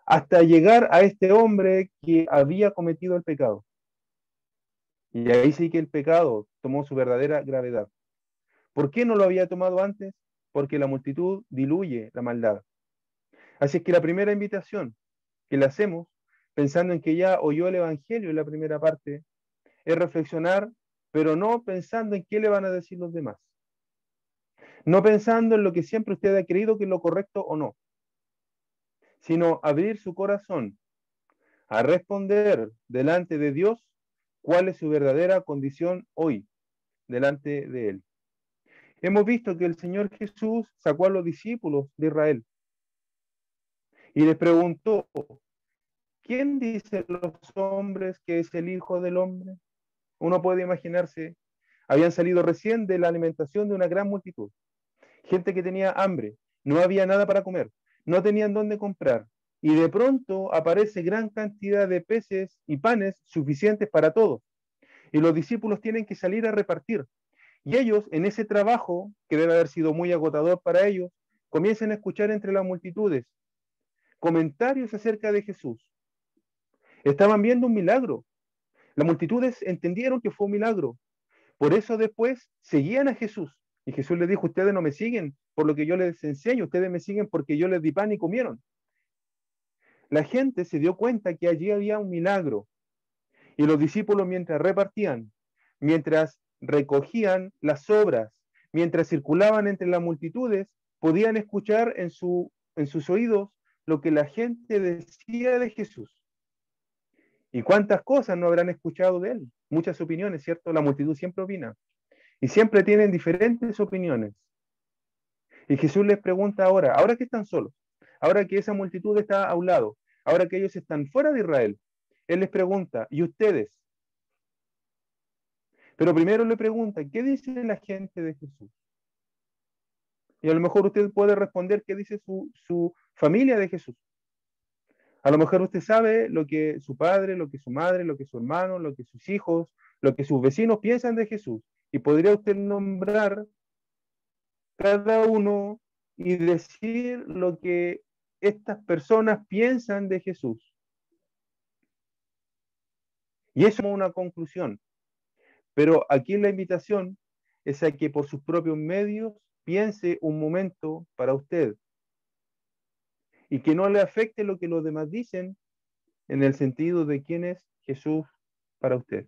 hasta llegar a este hombre que había cometido el pecado. Y ahí sí que el pecado tomó su verdadera gravedad. ¿Por qué no lo había tomado antes? Porque la multitud diluye la maldad. Así es que la primera invitación que le hacemos, pensando en que ya oyó el Evangelio en la primera parte, es reflexionar, pero no pensando en qué le van a decir los demás. No pensando en lo que siempre usted ha creído que es lo correcto o no, sino abrir su corazón a responder delante de Dios cuál es su verdadera condición hoy delante de Él. Hemos visto que el Señor Jesús sacó a los discípulos de Israel y les preguntó, ¿quién dicen los hombres que es el Hijo del Hombre? Uno puede imaginarse, habían salido recién de la alimentación de una gran multitud, gente que tenía hambre, no había nada para comer, no tenían dónde comprar, y de pronto aparece gran cantidad de peces y panes suficientes para todos, y los discípulos tienen que salir a repartir. Y ellos, en ese trabajo, que debe haber sido muy agotador para ellos, comienzan a escuchar entre las multitudes comentarios acerca de Jesús. Estaban viendo un milagro. Las multitudes entendieron que fue un milagro. Por eso después seguían a Jesús. Y Jesús les dijo, ustedes no me siguen por lo que yo les enseño, ustedes me siguen porque yo les di pan y comieron. La gente se dio cuenta que allí había un milagro. Y los discípulos mientras repartían, mientras recogían las sobras, mientras circulaban entre las multitudes, podían escuchar en sus oídos lo que la gente decía de Jesús. ¿Y cuántas cosas no habrán escuchado de él? Muchas opiniones, ¿cierto? La multitud siempre opina. Y siempre tienen diferentes opiniones. Y Jesús les pregunta ahora que están solos, ahora que esa multitud está a un lado, ahora que ellos están fuera de Israel, Él les pregunta, ¿y ustedes? Pero primero le pregunta, ¿qué dice la gente de Jesús? Y a lo mejor usted puede responder qué dice su familia de Jesús. A lo mejor usted sabe lo que su padre, lo que su madre, lo que su hermano, lo que sus hijos, lo que sus vecinos piensan de Jesús. Y podría usted nombrar cada uno y decir lo que estas personas piensan de Jesús. Y eso es una conclusión. Pero aquí la invitación es a que por sus propios medios piense un momento para usted y que no le afecte lo que los demás dicen en el sentido de quién es Jesús para usted.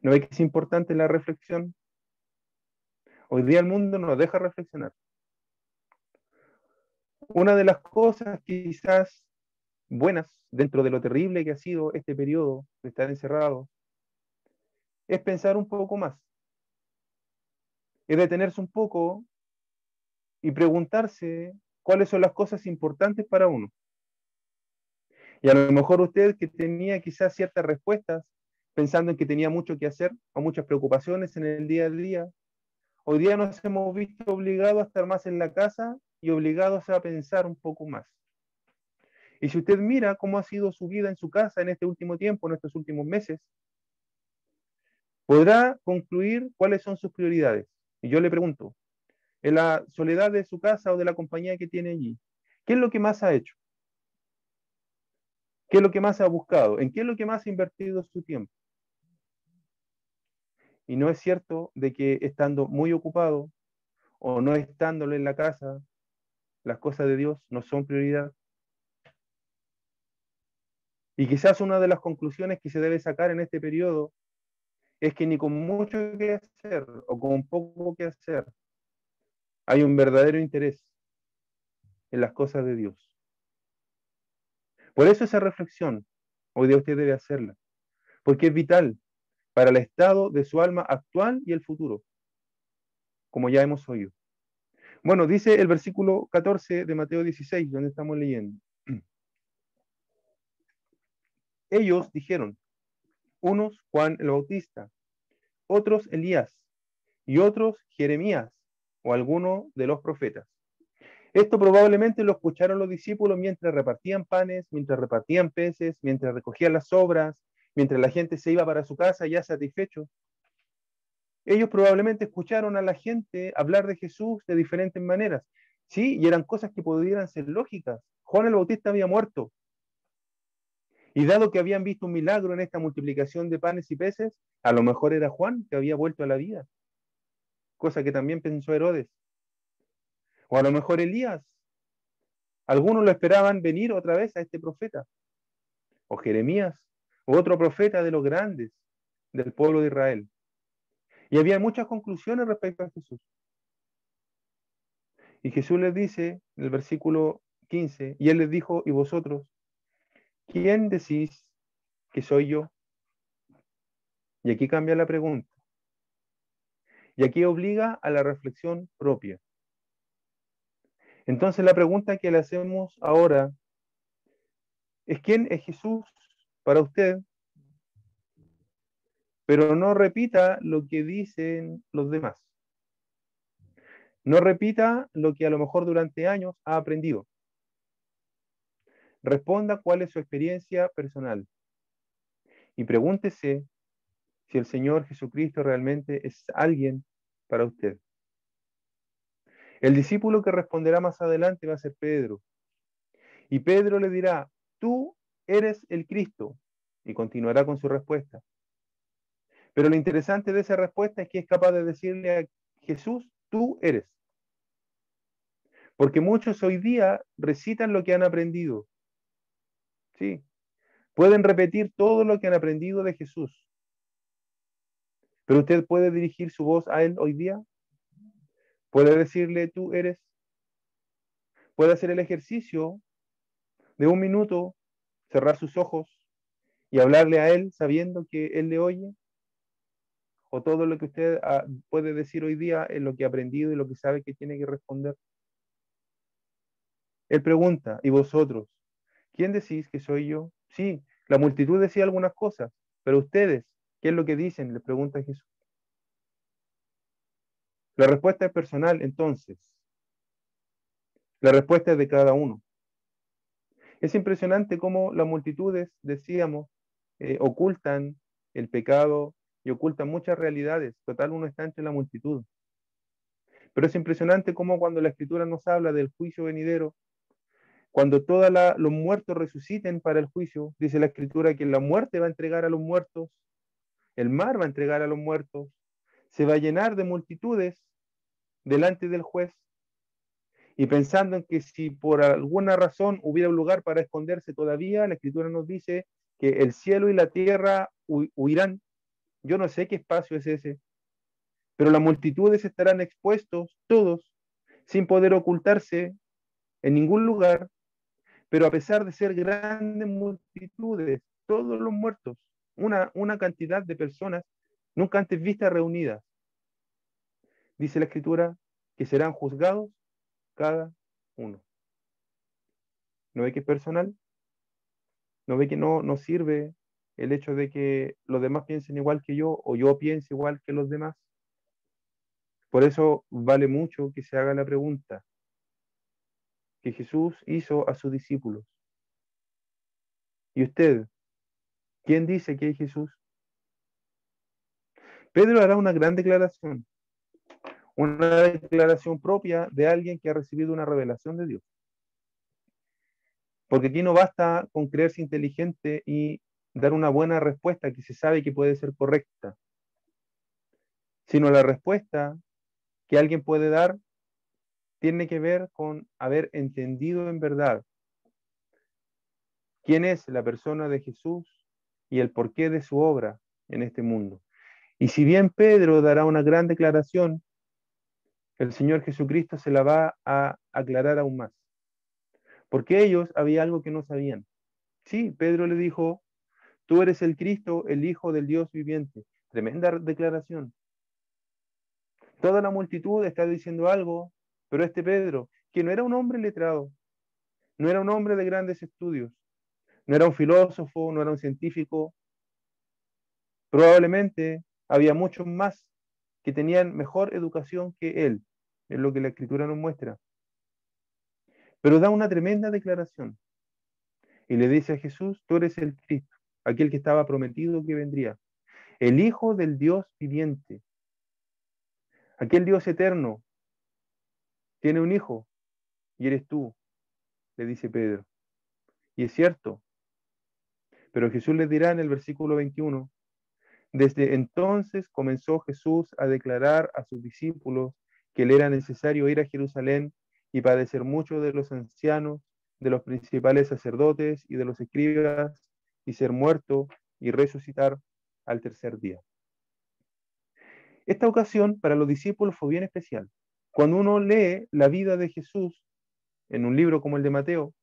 ¿No ve que es importante la reflexión? Hoy día el mundo nos deja reflexionar. Una de las cosas quizás buenas dentro de lo terrible que ha sido este periodo de estar encerrado es pensar un poco más, es detenerse un poco y preguntarse cuáles son las cosas importantes para uno. Y a lo mejor usted que tenía quizás ciertas respuestas, pensando en que tenía mucho que hacer o muchas preocupaciones en el día a día, hoy día nos hemos visto obligados a estar más en la casa y obligados a pensar un poco más. Y si usted mira cómo ha sido su vida en su casa en este último tiempo, en estos últimos meses, podrá concluir cuáles son sus prioridades. Y yo le pregunto, en la soledad de su casa o de la compañía que tiene allí, ¿qué es lo que más ha hecho? ¿Qué es lo que más ha buscado? ¿En qué es lo que más ha invertido su tiempo? Y no es cierto de que estando muy ocupado o no estándole en la casa, las cosas de Dios no son prioridad. Y quizás una de las conclusiones que se debe sacar en este periodo es que ni con mucho que hacer o con poco que hacer hay un verdadero interés en las cosas de Dios. Por eso esa reflexión hoy día usted debe hacerla, porque es vital para el estado de su alma actual y el futuro, como ya hemos oído. Bueno, dice el versículo 14 de Mateo 16, donde estamos leyendo. Ellos dijeron, unos Juan el Bautista, otros Elías y otros Jeremías o alguno de los profetas. Esto probablemente lo escucharon los discípulos mientras repartían panes, mientras repartían peces, mientras recogían las sobras, mientras la gente se iba para su casa ya satisfecho. Ellos probablemente escucharon a la gente hablar de Jesús de diferentes maneras, ¿sí? Y eran cosas que pudieran ser lógicas. Juan el Bautista había muerto. Y dado que habían visto un milagro en esta multiplicación de panes y peces, a lo mejor era Juan que había vuelto a la vida, cosa que también pensó Herodes. O a lo mejor Elías. Algunos lo esperaban venir otra vez a este profeta. O Jeremías, o otro profeta de los grandes del pueblo de Israel. Y había muchas conclusiones respecto a Jesús. Y Jesús les dice en el versículo 15, y él les dijo, ¿y vosotros? ¿Quién decís que soy yo? Y aquí cambia la pregunta. Y aquí obliga a la reflexión propia. Entonces la pregunta que le hacemos ahora es ¿quién es Jesús para usted? Pero no repita lo que dicen los demás. No repita lo que a lo mejor durante años ha aprendido. Responda cuál es su experiencia personal y pregúntese si el Señor Jesucristo realmente es alguien para usted. El discípulo que responderá más adelante va a ser Pedro. Y Pedro le dirá, tú eres el Cristo. Y continuará con su respuesta. Pero lo interesante de esa respuesta es que es capaz de decirle a Jesús, tú eres. Porque muchos hoy día recitan lo que han aprendido. Sí, pueden repetir todo lo que han aprendido de Jesús. Pero usted puede dirigir su voz a Él hoy día. Puede decirle, tú eres. Puede hacer el ejercicio de un minuto, cerrar sus ojos y hablarle a Él sabiendo que Él le oye. O todo lo que usted puede decir hoy día es lo que ha aprendido y lo que sabe que tiene que responder. Él pregunta, ¿y vosotros? ¿Quién decís que soy yo? Sí, la multitud decía algunas cosas, pero ustedes, ¿qué es lo que dicen? Le pregunta Jesús. La respuesta es personal, entonces. La respuesta es de cada uno. Es impresionante cómo las multitudes, decíamos, ocultan el pecado y ocultan muchas realidades. Total, uno está entre la multitud. Pero es impresionante cómo cuando la Escritura nos habla del juicio venidero, cuando todos los muertos resuciten para el juicio, dice la Escritura que la muerte va a entregar a los muertos, el mar va a entregar a los muertos, se va a llenar de multitudes delante del juez, y pensando en que si por alguna razón hubiera un lugar para esconderse todavía, la Escritura nos dice que el cielo y la tierra huirán. Yo no sé qué espacio es ese, pero las multitudes estarán expuestos todos, sin poder ocultarse en ningún lugar, pero a pesar de ser grandes multitudes, todos los muertos, una cantidad de personas nunca antes vistas reunidas, dice la Escritura que serán juzgados cada uno. ¿No ve que es personal? ¿No ve que no sirve el hecho de que los demás piensen igual que yo o yo piense igual que los demás? Por eso vale mucho que se haga la pregunta que Jesús hizo a sus discípulos. ¿Y usted? ¿Quién dice que es Jesús? Pedro hará una declaración propia de alguien que ha recibido una revelación de Dios. Porque aquí no basta con creerse inteligente y dar una buena respuesta que se sabe que puede ser correcta, sino la respuesta que alguien puede dar tiene que ver con haber entendido en verdad quién es la persona de Jesús y el porqué de su obra en este mundo. Y si bien Pedro dará una gran declaración, el Señor Jesucristo se la va a aclarar aún más. Porque ellos había algo que no sabían. Sí, Pedro le dijo, tú eres el Cristo, el Hijo del Dios viviente. Tremenda declaración. Toda la multitud está diciendo algo, pero este Pedro, que no era un hombre letrado, no era un hombre de grandes estudios, no era un filósofo, no era un científico, probablemente había muchos más que tenían mejor educación que él, es lo que la Escritura nos muestra. Pero da una tremenda declaración y le dice a Jesús, tú eres el Cristo, aquel que estaba prometido que vendría, el Hijo del Dios viviente, aquel Dios eterno, tiene un hijo y eres tú, le dice Pedro. Y es cierto, pero Jesús les dirá en el versículo 21, desde entonces comenzó Jesús a declarar a sus discípulos que le era necesario ir a Jerusalén y padecer mucho de los ancianos, de los principales sacerdotes y de los escribas, y ser muerto y resucitar al tercer día. Esta ocasión para los discípulos fue bien especial. Cuando uno lee la vida de Jesús, en un libro como el de Mateo,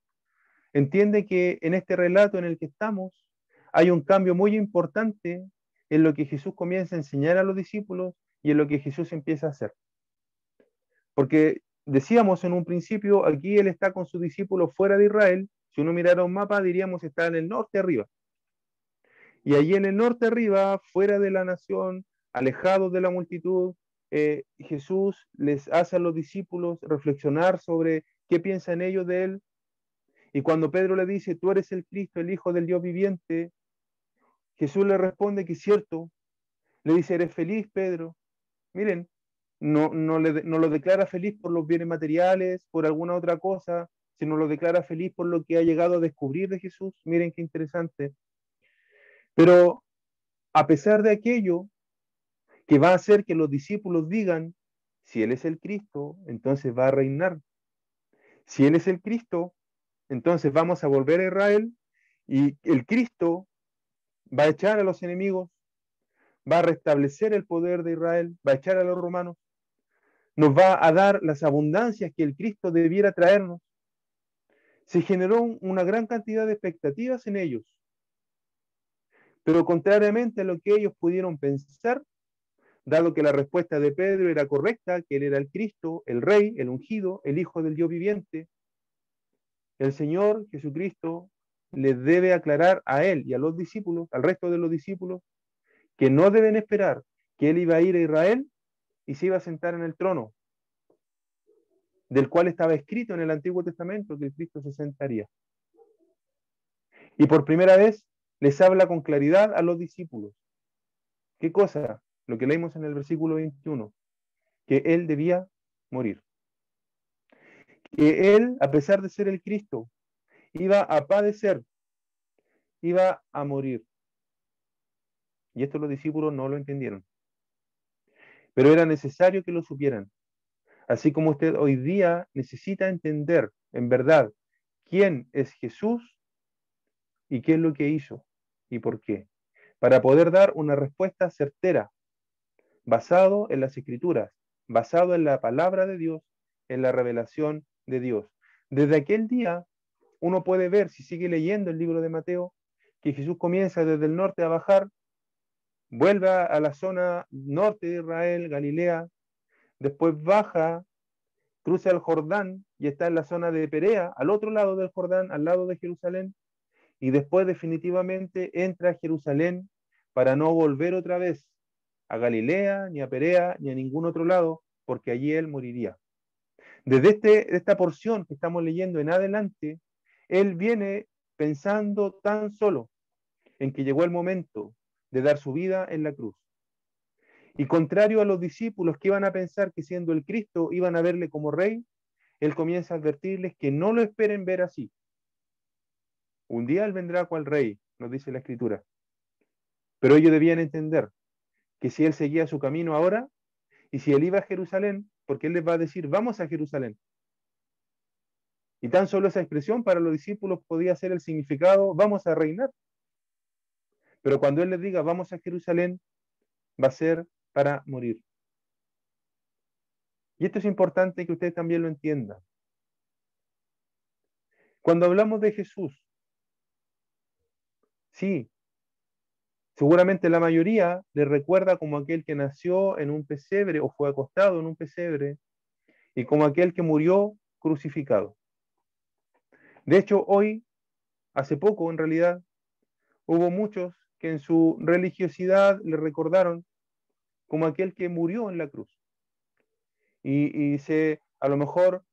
entiende que en este relato en el que estamos hay un cambio muy importante en lo que Jesús comienza a enseñar a los discípulos y en lo que Jesús empieza a hacer. Porque decíamos en un principio, aquí Él está con sus discípulos fuera de Israel. Si uno mirara un mapa, diríamos está en el norte arriba. Y allí en el norte arriba, fuera de la nación, alejados de la multitud, Jesús les hace a los discípulos reflexionar sobre qué piensan ellos de Él. Y cuando Pedro le dice, tú eres el Cristo, el Hijo del Dios viviente, Jesús le responde que es cierto. Le dice, eres feliz, Pedro. Miren, no lo declara feliz por los bienes materiales, por alguna otra cosa, sino lo declara feliz por lo que ha llegado a descubrir de Jesús. Miren qué interesante. Pero a pesar de aquello que va a hacer que los discípulos digan, si Él es el Cristo, entonces va a reinar. Si Él es el Cristo, entonces vamos a volver a Israel y el Cristo va a echar a los enemigos, va a restablecer el poder de Israel, va a echar a los romanos, nos va a dar las abundancias que el Cristo debiera traernos. Se generó una gran cantidad de expectativas en ellos, pero contrariamente a lo que ellos pudieron pensar, dado que la respuesta de Pedro era correcta, que él era el Cristo, el Rey, el ungido, el Hijo del Dios viviente, el Señor Jesucristo les debe aclarar a él y a los discípulos, al resto de los discípulos, que no deben esperar que él iba a ir a Israel y se iba a sentar en el trono, del cual estaba escrito en el Antiguo Testamento que el Cristo se sentaría. Y por primera vez les habla con claridad a los discípulos. ¿Qué cosa? Lo que leímos en el versículo 21, que él debía morir. Que él, a pesar de ser el Cristo, iba a padecer, iba a morir. Y esto los discípulos no lo entendieron. Pero era necesario que lo supieran. Así como usted hoy día necesita entender, en verdad, quién es Jesús y qué es lo que hizo y por qué, para poder dar una respuesta certera, basado en las Escrituras, basado en la palabra de Dios, en la revelación de Dios. Desde aquel día, uno puede ver, si sigue leyendo el libro de Mateo, que Jesús comienza desde el norte a bajar, vuelve a la zona norte de Israel, Galilea, después baja, cruza el Jordán y está en la zona de Perea, al otro lado del Jordán, al lado de Jerusalén, y después definitivamente entra a Jerusalén para no volver otra vez a Galilea, ni a Perea, ni a ningún otro lado, porque allí él moriría. Desde esta porción que estamos leyendo en adelante, él viene pensando tan solo en que llegó el momento de dar su vida en la cruz. Y contrario a los discípulos que iban a pensar que siendo el Cristo iban a verle como rey, él comienza a advertirles que no lo esperen ver así. Un día él vendrá cual rey, nos dice la Escritura. Pero ellos debían entender que si él seguía su camino ahora, y si él iba a Jerusalén, porque él les va a decir, vamos a Jerusalén. Y tan solo esa expresión para los discípulos podía ser el significado, vamos a reinar. Pero cuando él les diga, vamos a Jerusalén, va a ser para morir. Y esto es importante que usted también lo entienda. Cuando hablamos de Jesús, sí, seguramente la mayoría le recuerda como aquel que nació en un pesebre o fue acostado en un pesebre y como aquel que murió crucificado. De hecho, hoy, hace poco en realidad, hubo muchos que en su religiosidad le recordaron como aquel que murió en la cruz. Y se, a lo mejor,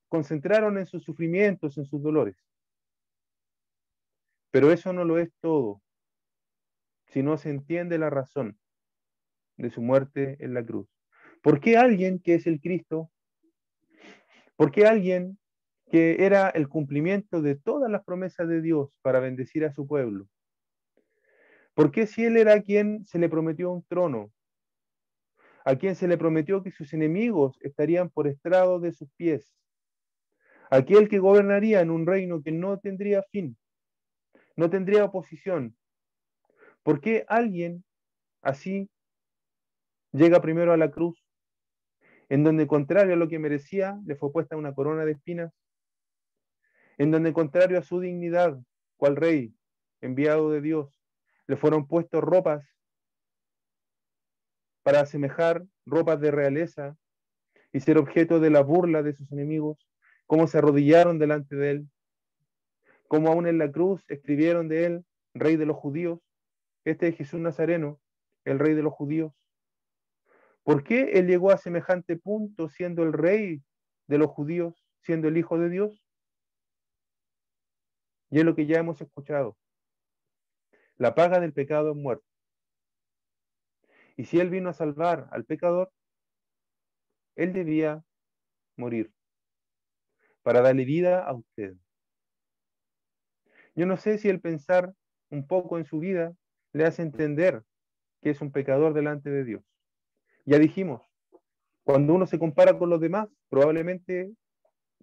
concentraron en sus sufrimientos, en sus dolores. Pero eso no lo es todo, si no se entiende la razón de su muerte en la cruz. ¿Por qué alguien que es el Cristo? ¿Por qué alguien que era el cumplimiento de todas las promesas de Dios para bendecir a su pueblo? ¿Por qué si él era quien se le prometió un trono, a quien se le prometió que sus enemigos estarían por estrado de sus pies, aquel que gobernaría en un reino que no tendría fin, no tendría oposición? ¿Por qué alguien así llega primero a la cruz en donde contrario a lo que merecía, le fue puesta una corona de espinas, en donde contrario a su dignidad, cual rey enviado de Dios, le fueron puestos ropas para asemejar ropas de realeza y ser objeto de la burla de sus enemigos, cómo se arrodillaron delante de él, cómo aún en la cruz escribieron de él, rey de los judíos. Este es Jesús Nazareno, el rey de los judíos. ¿Por qué él llegó a semejante punto siendo el rey de los judíos, siendo el Hijo de Dios? Y es lo que ya hemos escuchado. La paga del pecado es muerte. Y si él vino a salvar al pecador, él debía morir para darle vida a usted. Yo no sé si el pensar un poco en su vida le hace entender que es un pecador delante de Dios. Ya dijimos, cuando uno se compara con los demás, probablemente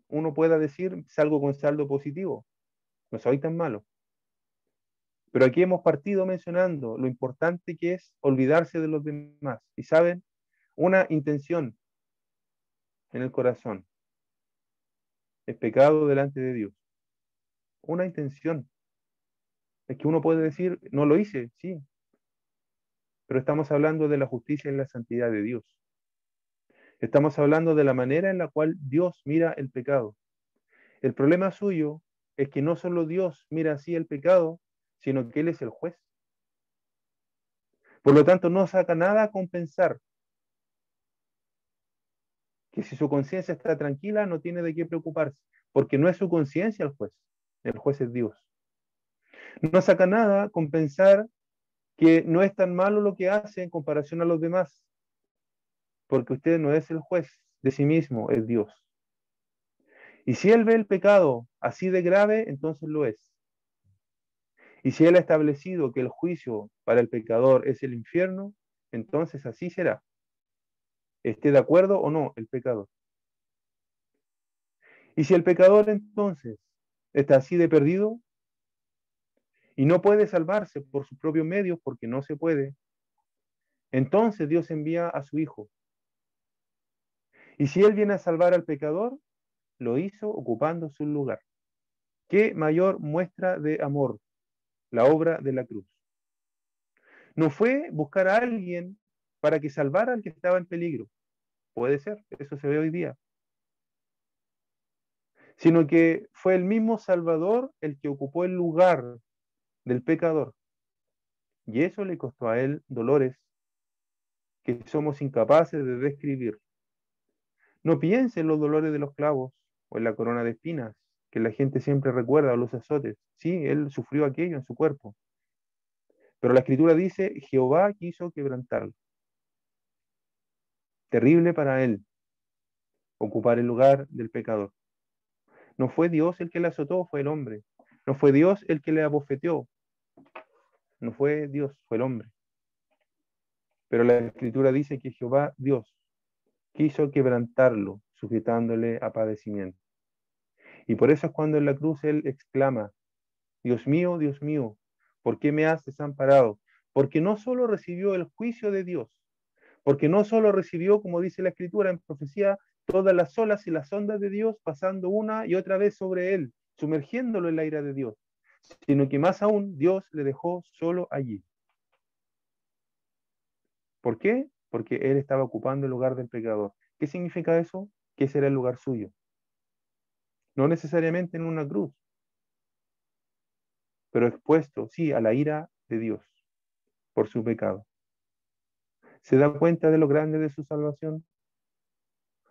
uno pueda decir, salgo con saldo positivo, no soy tan malo. Pero aquí hemos partido mencionando lo importante que es olvidarse de los demás. Y saben, una intención en el corazón es pecado delante de Dios. Una intención. Es que uno puede decir, no lo hice, sí, pero estamos hablando de la justicia y la santidad de Dios. Estamos hablando de la manera en la cual Dios mira el pecado. El problema suyo es que no solo Dios mira así el pecado, sino que Él es el juez. Por lo tanto, no saca nada a compensar que si su conciencia está tranquila, no tiene de qué preocuparse, porque no es su conciencia el juez es Dios. No saca nada con pensar que no es tan malo lo que hace en comparación a los demás, porque usted no es el juez de sí mismo, es Dios. Y si Él ve el pecado así de grave, entonces lo es. Y si Él ha establecido que el juicio para el pecador es el infierno, entonces así será. Esté de acuerdo o no el pecador. Y si el pecador entonces está así de perdido y no puede salvarse por sus propios medios porque no se puede, entonces Dios envía a su Hijo. Y si Él viene a salvar al pecador, lo hizo ocupando su lugar. ¿Qué mayor muestra de amor? La obra de la cruz. No fue buscar a alguien para que salvara al que estaba en peligro. Puede ser, eso se ve hoy día. Sino que fue el mismo Salvador el que ocupó el lugar del pecador. Y eso le costó a él dolores que somos incapaces de describir. No piense en los dolores de los clavos o en la corona de espinas, que la gente siempre recuerda, o los azotes. Sí, él sufrió aquello en su cuerpo. Pero la escritura dice, Jehová quiso quebrantarlo. Terrible para él ocupar el lugar del pecador. No fue Dios el que le azotó, fue el hombre. No fue Dios el que le abofeteó. No fue Dios, fue el hombre. Pero la escritura dice que Jehová, Dios, quiso quebrantarlo, sujetándole a padecimiento. Y por eso es cuando en la cruz él exclama, Dios mío, ¿por qué me has desamparado? Porque no solo recibió el juicio de Dios, porque no solo recibió, como dice la escritura en profecía, todas las olas y las ondas de Dios pasando una y otra vez sobre él, sumergiéndolo en la ira de Dios, sino que más aún Dios le dejó solo allí. ¿Por qué? Porque él estaba ocupando el lugar del pecador. ¿Qué significa eso? Que ese era el lugar suyo. No necesariamente en una cruz, pero expuesto, sí, a la ira de Dios por su pecado. ¿Se da cuenta de lo grande de su salvación?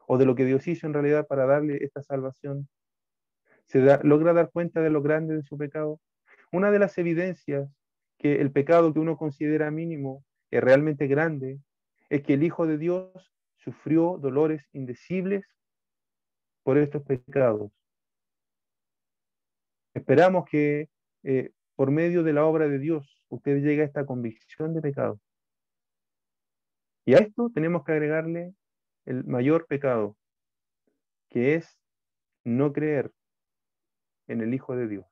¿O de lo que Dios hizo en realidad para darle esta salvación? ¿Logra dar cuenta de lo grande de su pecado? Una de las evidencias que el pecado que uno considera mínimo es realmente grande es que el Hijo de Dios sufrió dolores indecibles por estos pecados. Esperamos que por medio de la obra de Dios usted llegue a esta convicción de pecado. Y a esto tenemos que agregarle el mayor pecado, que es no creer en el Hijo de Dios.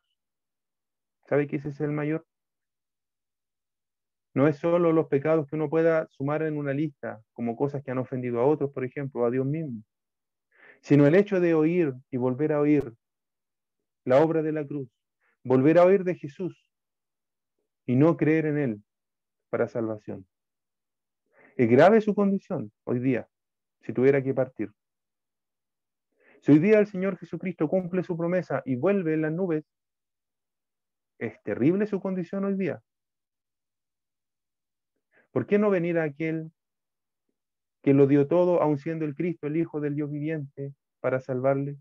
¿Sabe que ese es el mayor? No es solo los pecados que uno pueda sumar en una lista, como cosas que han ofendido a otros, por ejemplo, o a Dios mismo, sino el hecho de oír y volver a oír la obra de la cruz, volver a oír de Jesús y no creer en Él para salvación. Es grave su condición hoy día, si tuviera que partir. Si hoy día el Señor Jesucristo cumple su promesa y vuelve en las nubes, es terrible su condición hoy día. ¿Por qué no venir a aquel que lo dio todo, aun siendo el Cristo, el Hijo del Dios viviente, para salvarle?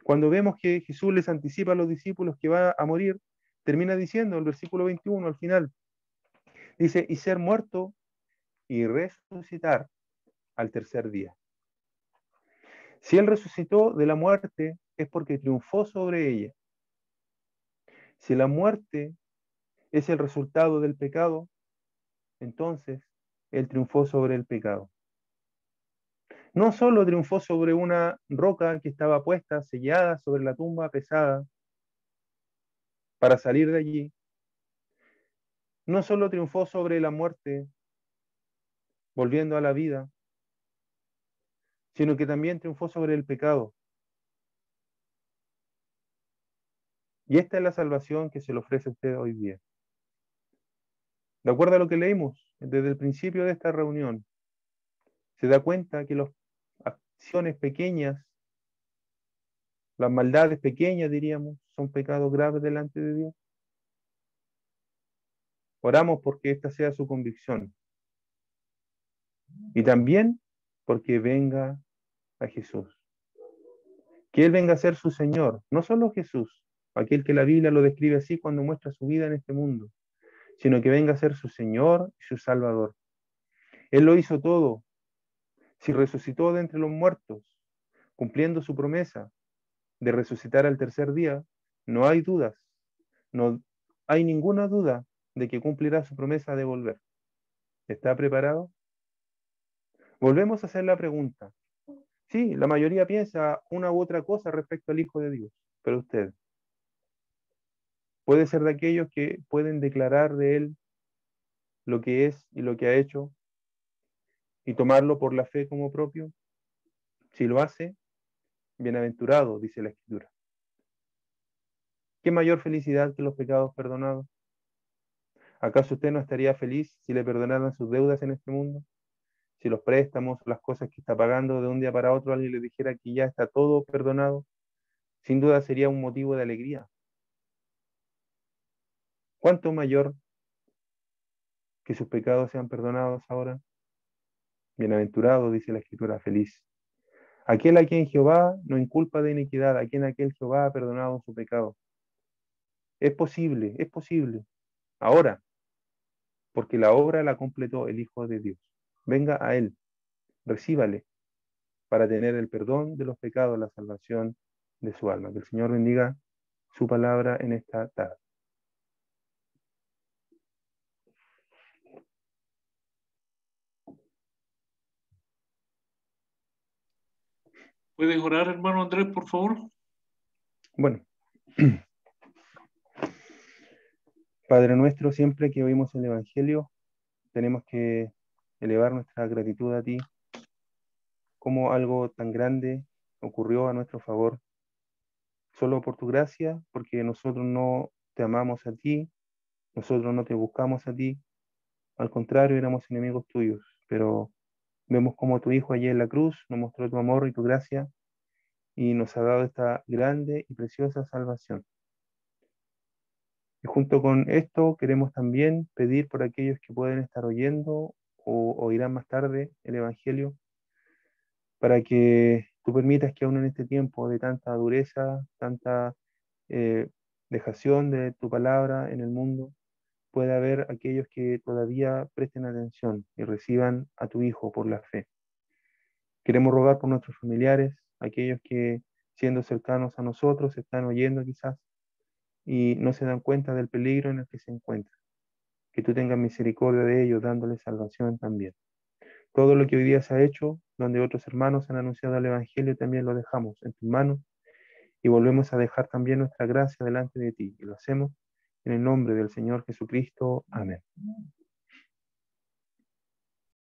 Cuando vemos que Jesús les anticipa a los discípulos que va a morir, termina diciendo el versículo 21 al final, dice, y ser muerto y resucitar al tercer día. Si Él resucitó de la muerte es porque triunfó sobre ella. Si la muerte es el resultado del pecado, entonces Él triunfó sobre el pecado. No solo triunfó sobre una roca que estaba puesta, sellada sobre la tumba pesada, para salir de allí, no solo triunfó sobre la muerte, volviendo a la vida, sino que también triunfó sobre el pecado. Y esta es la salvación que se le ofrece a usted hoy día. De acuerdo a lo que leímos desde el principio de esta reunión, se da cuenta que las acciones pequeñas, las maldades pequeñas, diríamos, son pecados graves delante de Dios. Oramos porque esta sea su convicción. Y también porque venga a Jesús. Que Él venga a ser su Señor, no solo Jesús, aquel que la Biblia lo describe así cuando muestra su vida en este mundo, sino que venga a ser su Señor y su Salvador. Él lo hizo todo. Si resucitó de entre los muertos, cumpliendo su promesa de resucitar al tercer día, no hay dudas, no hay ninguna duda de que cumplirá su promesa de volver. ¿Está preparado? Volvemos a hacer la pregunta. Sí, la mayoría piensa una u otra cosa respecto al Hijo de Dios, pero usted puede ser de aquellos que pueden declarar de Él lo que es y lo que ha hecho y tomarlo por la fe como propio. Si lo hace, bienaventurado, dice la Escritura. ¿Qué mayor felicidad que los pecados perdonados? ¿Acaso usted no estaría feliz si le perdonaran sus deudas en este mundo? Si los préstamos, las cosas que está pagando de un día para otro, alguien le dijera que ya está todo perdonado, sin duda sería un motivo de alegría. ¿Cuánto mayor que sus pecados sean perdonados ahora? Bienaventurado, dice la Escritura, feliz. Aquel a quien Jehová no inculpa de iniquidad, a quien aquel Jehová ha perdonado su pecado. Es posible, es posible. Ahora, porque la obra la completó el Hijo de Dios. Venga a Él, recíbale, para tener el perdón de los pecados, la salvación de su alma. Que el Señor bendiga su palabra en esta tarde.
¿Puedes orar, hermano Andrés, por favor?
Bueno, Padre nuestro, siempre que oímos el Evangelio, tenemos que elevar nuestra gratitud a ti, como algo tan grande ocurrió a nuestro favor, solo por tu gracia, porque nosotros no te amamos a ti, nosotros no te buscamos a ti, al contrario, éramos enemigos tuyos, pero vemos como tu Hijo allí en la cruz nos mostró tu amor y tu gracia y nos ha dado esta grande y preciosa salvación. Y junto con esto queremos también pedir por aquellos que pueden estar oyendo o oirán más tarde el Evangelio, para que tú permitas que aún en este tiempo de tanta dureza, tanta eh, dejación de tu palabra en el mundo, pueda haber aquellos que todavía presten atención y reciban a tu Hijo por la fe. Queremos rogar por nuestros familiares, aquellos que siendo cercanos a nosotros están oyendo quizás y no se dan cuenta del peligro en el que se encuentran. Que tú tengas misericordia de ellos, dándoles salvación también. Todo lo que hoy día se ha hecho, donde otros hermanos han anunciado el Evangelio, también lo dejamos en tus manos y volvemos a dejar también nuestra gracia delante de ti. Y lo hacemos en el nombre del Señor Jesucristo. Amén.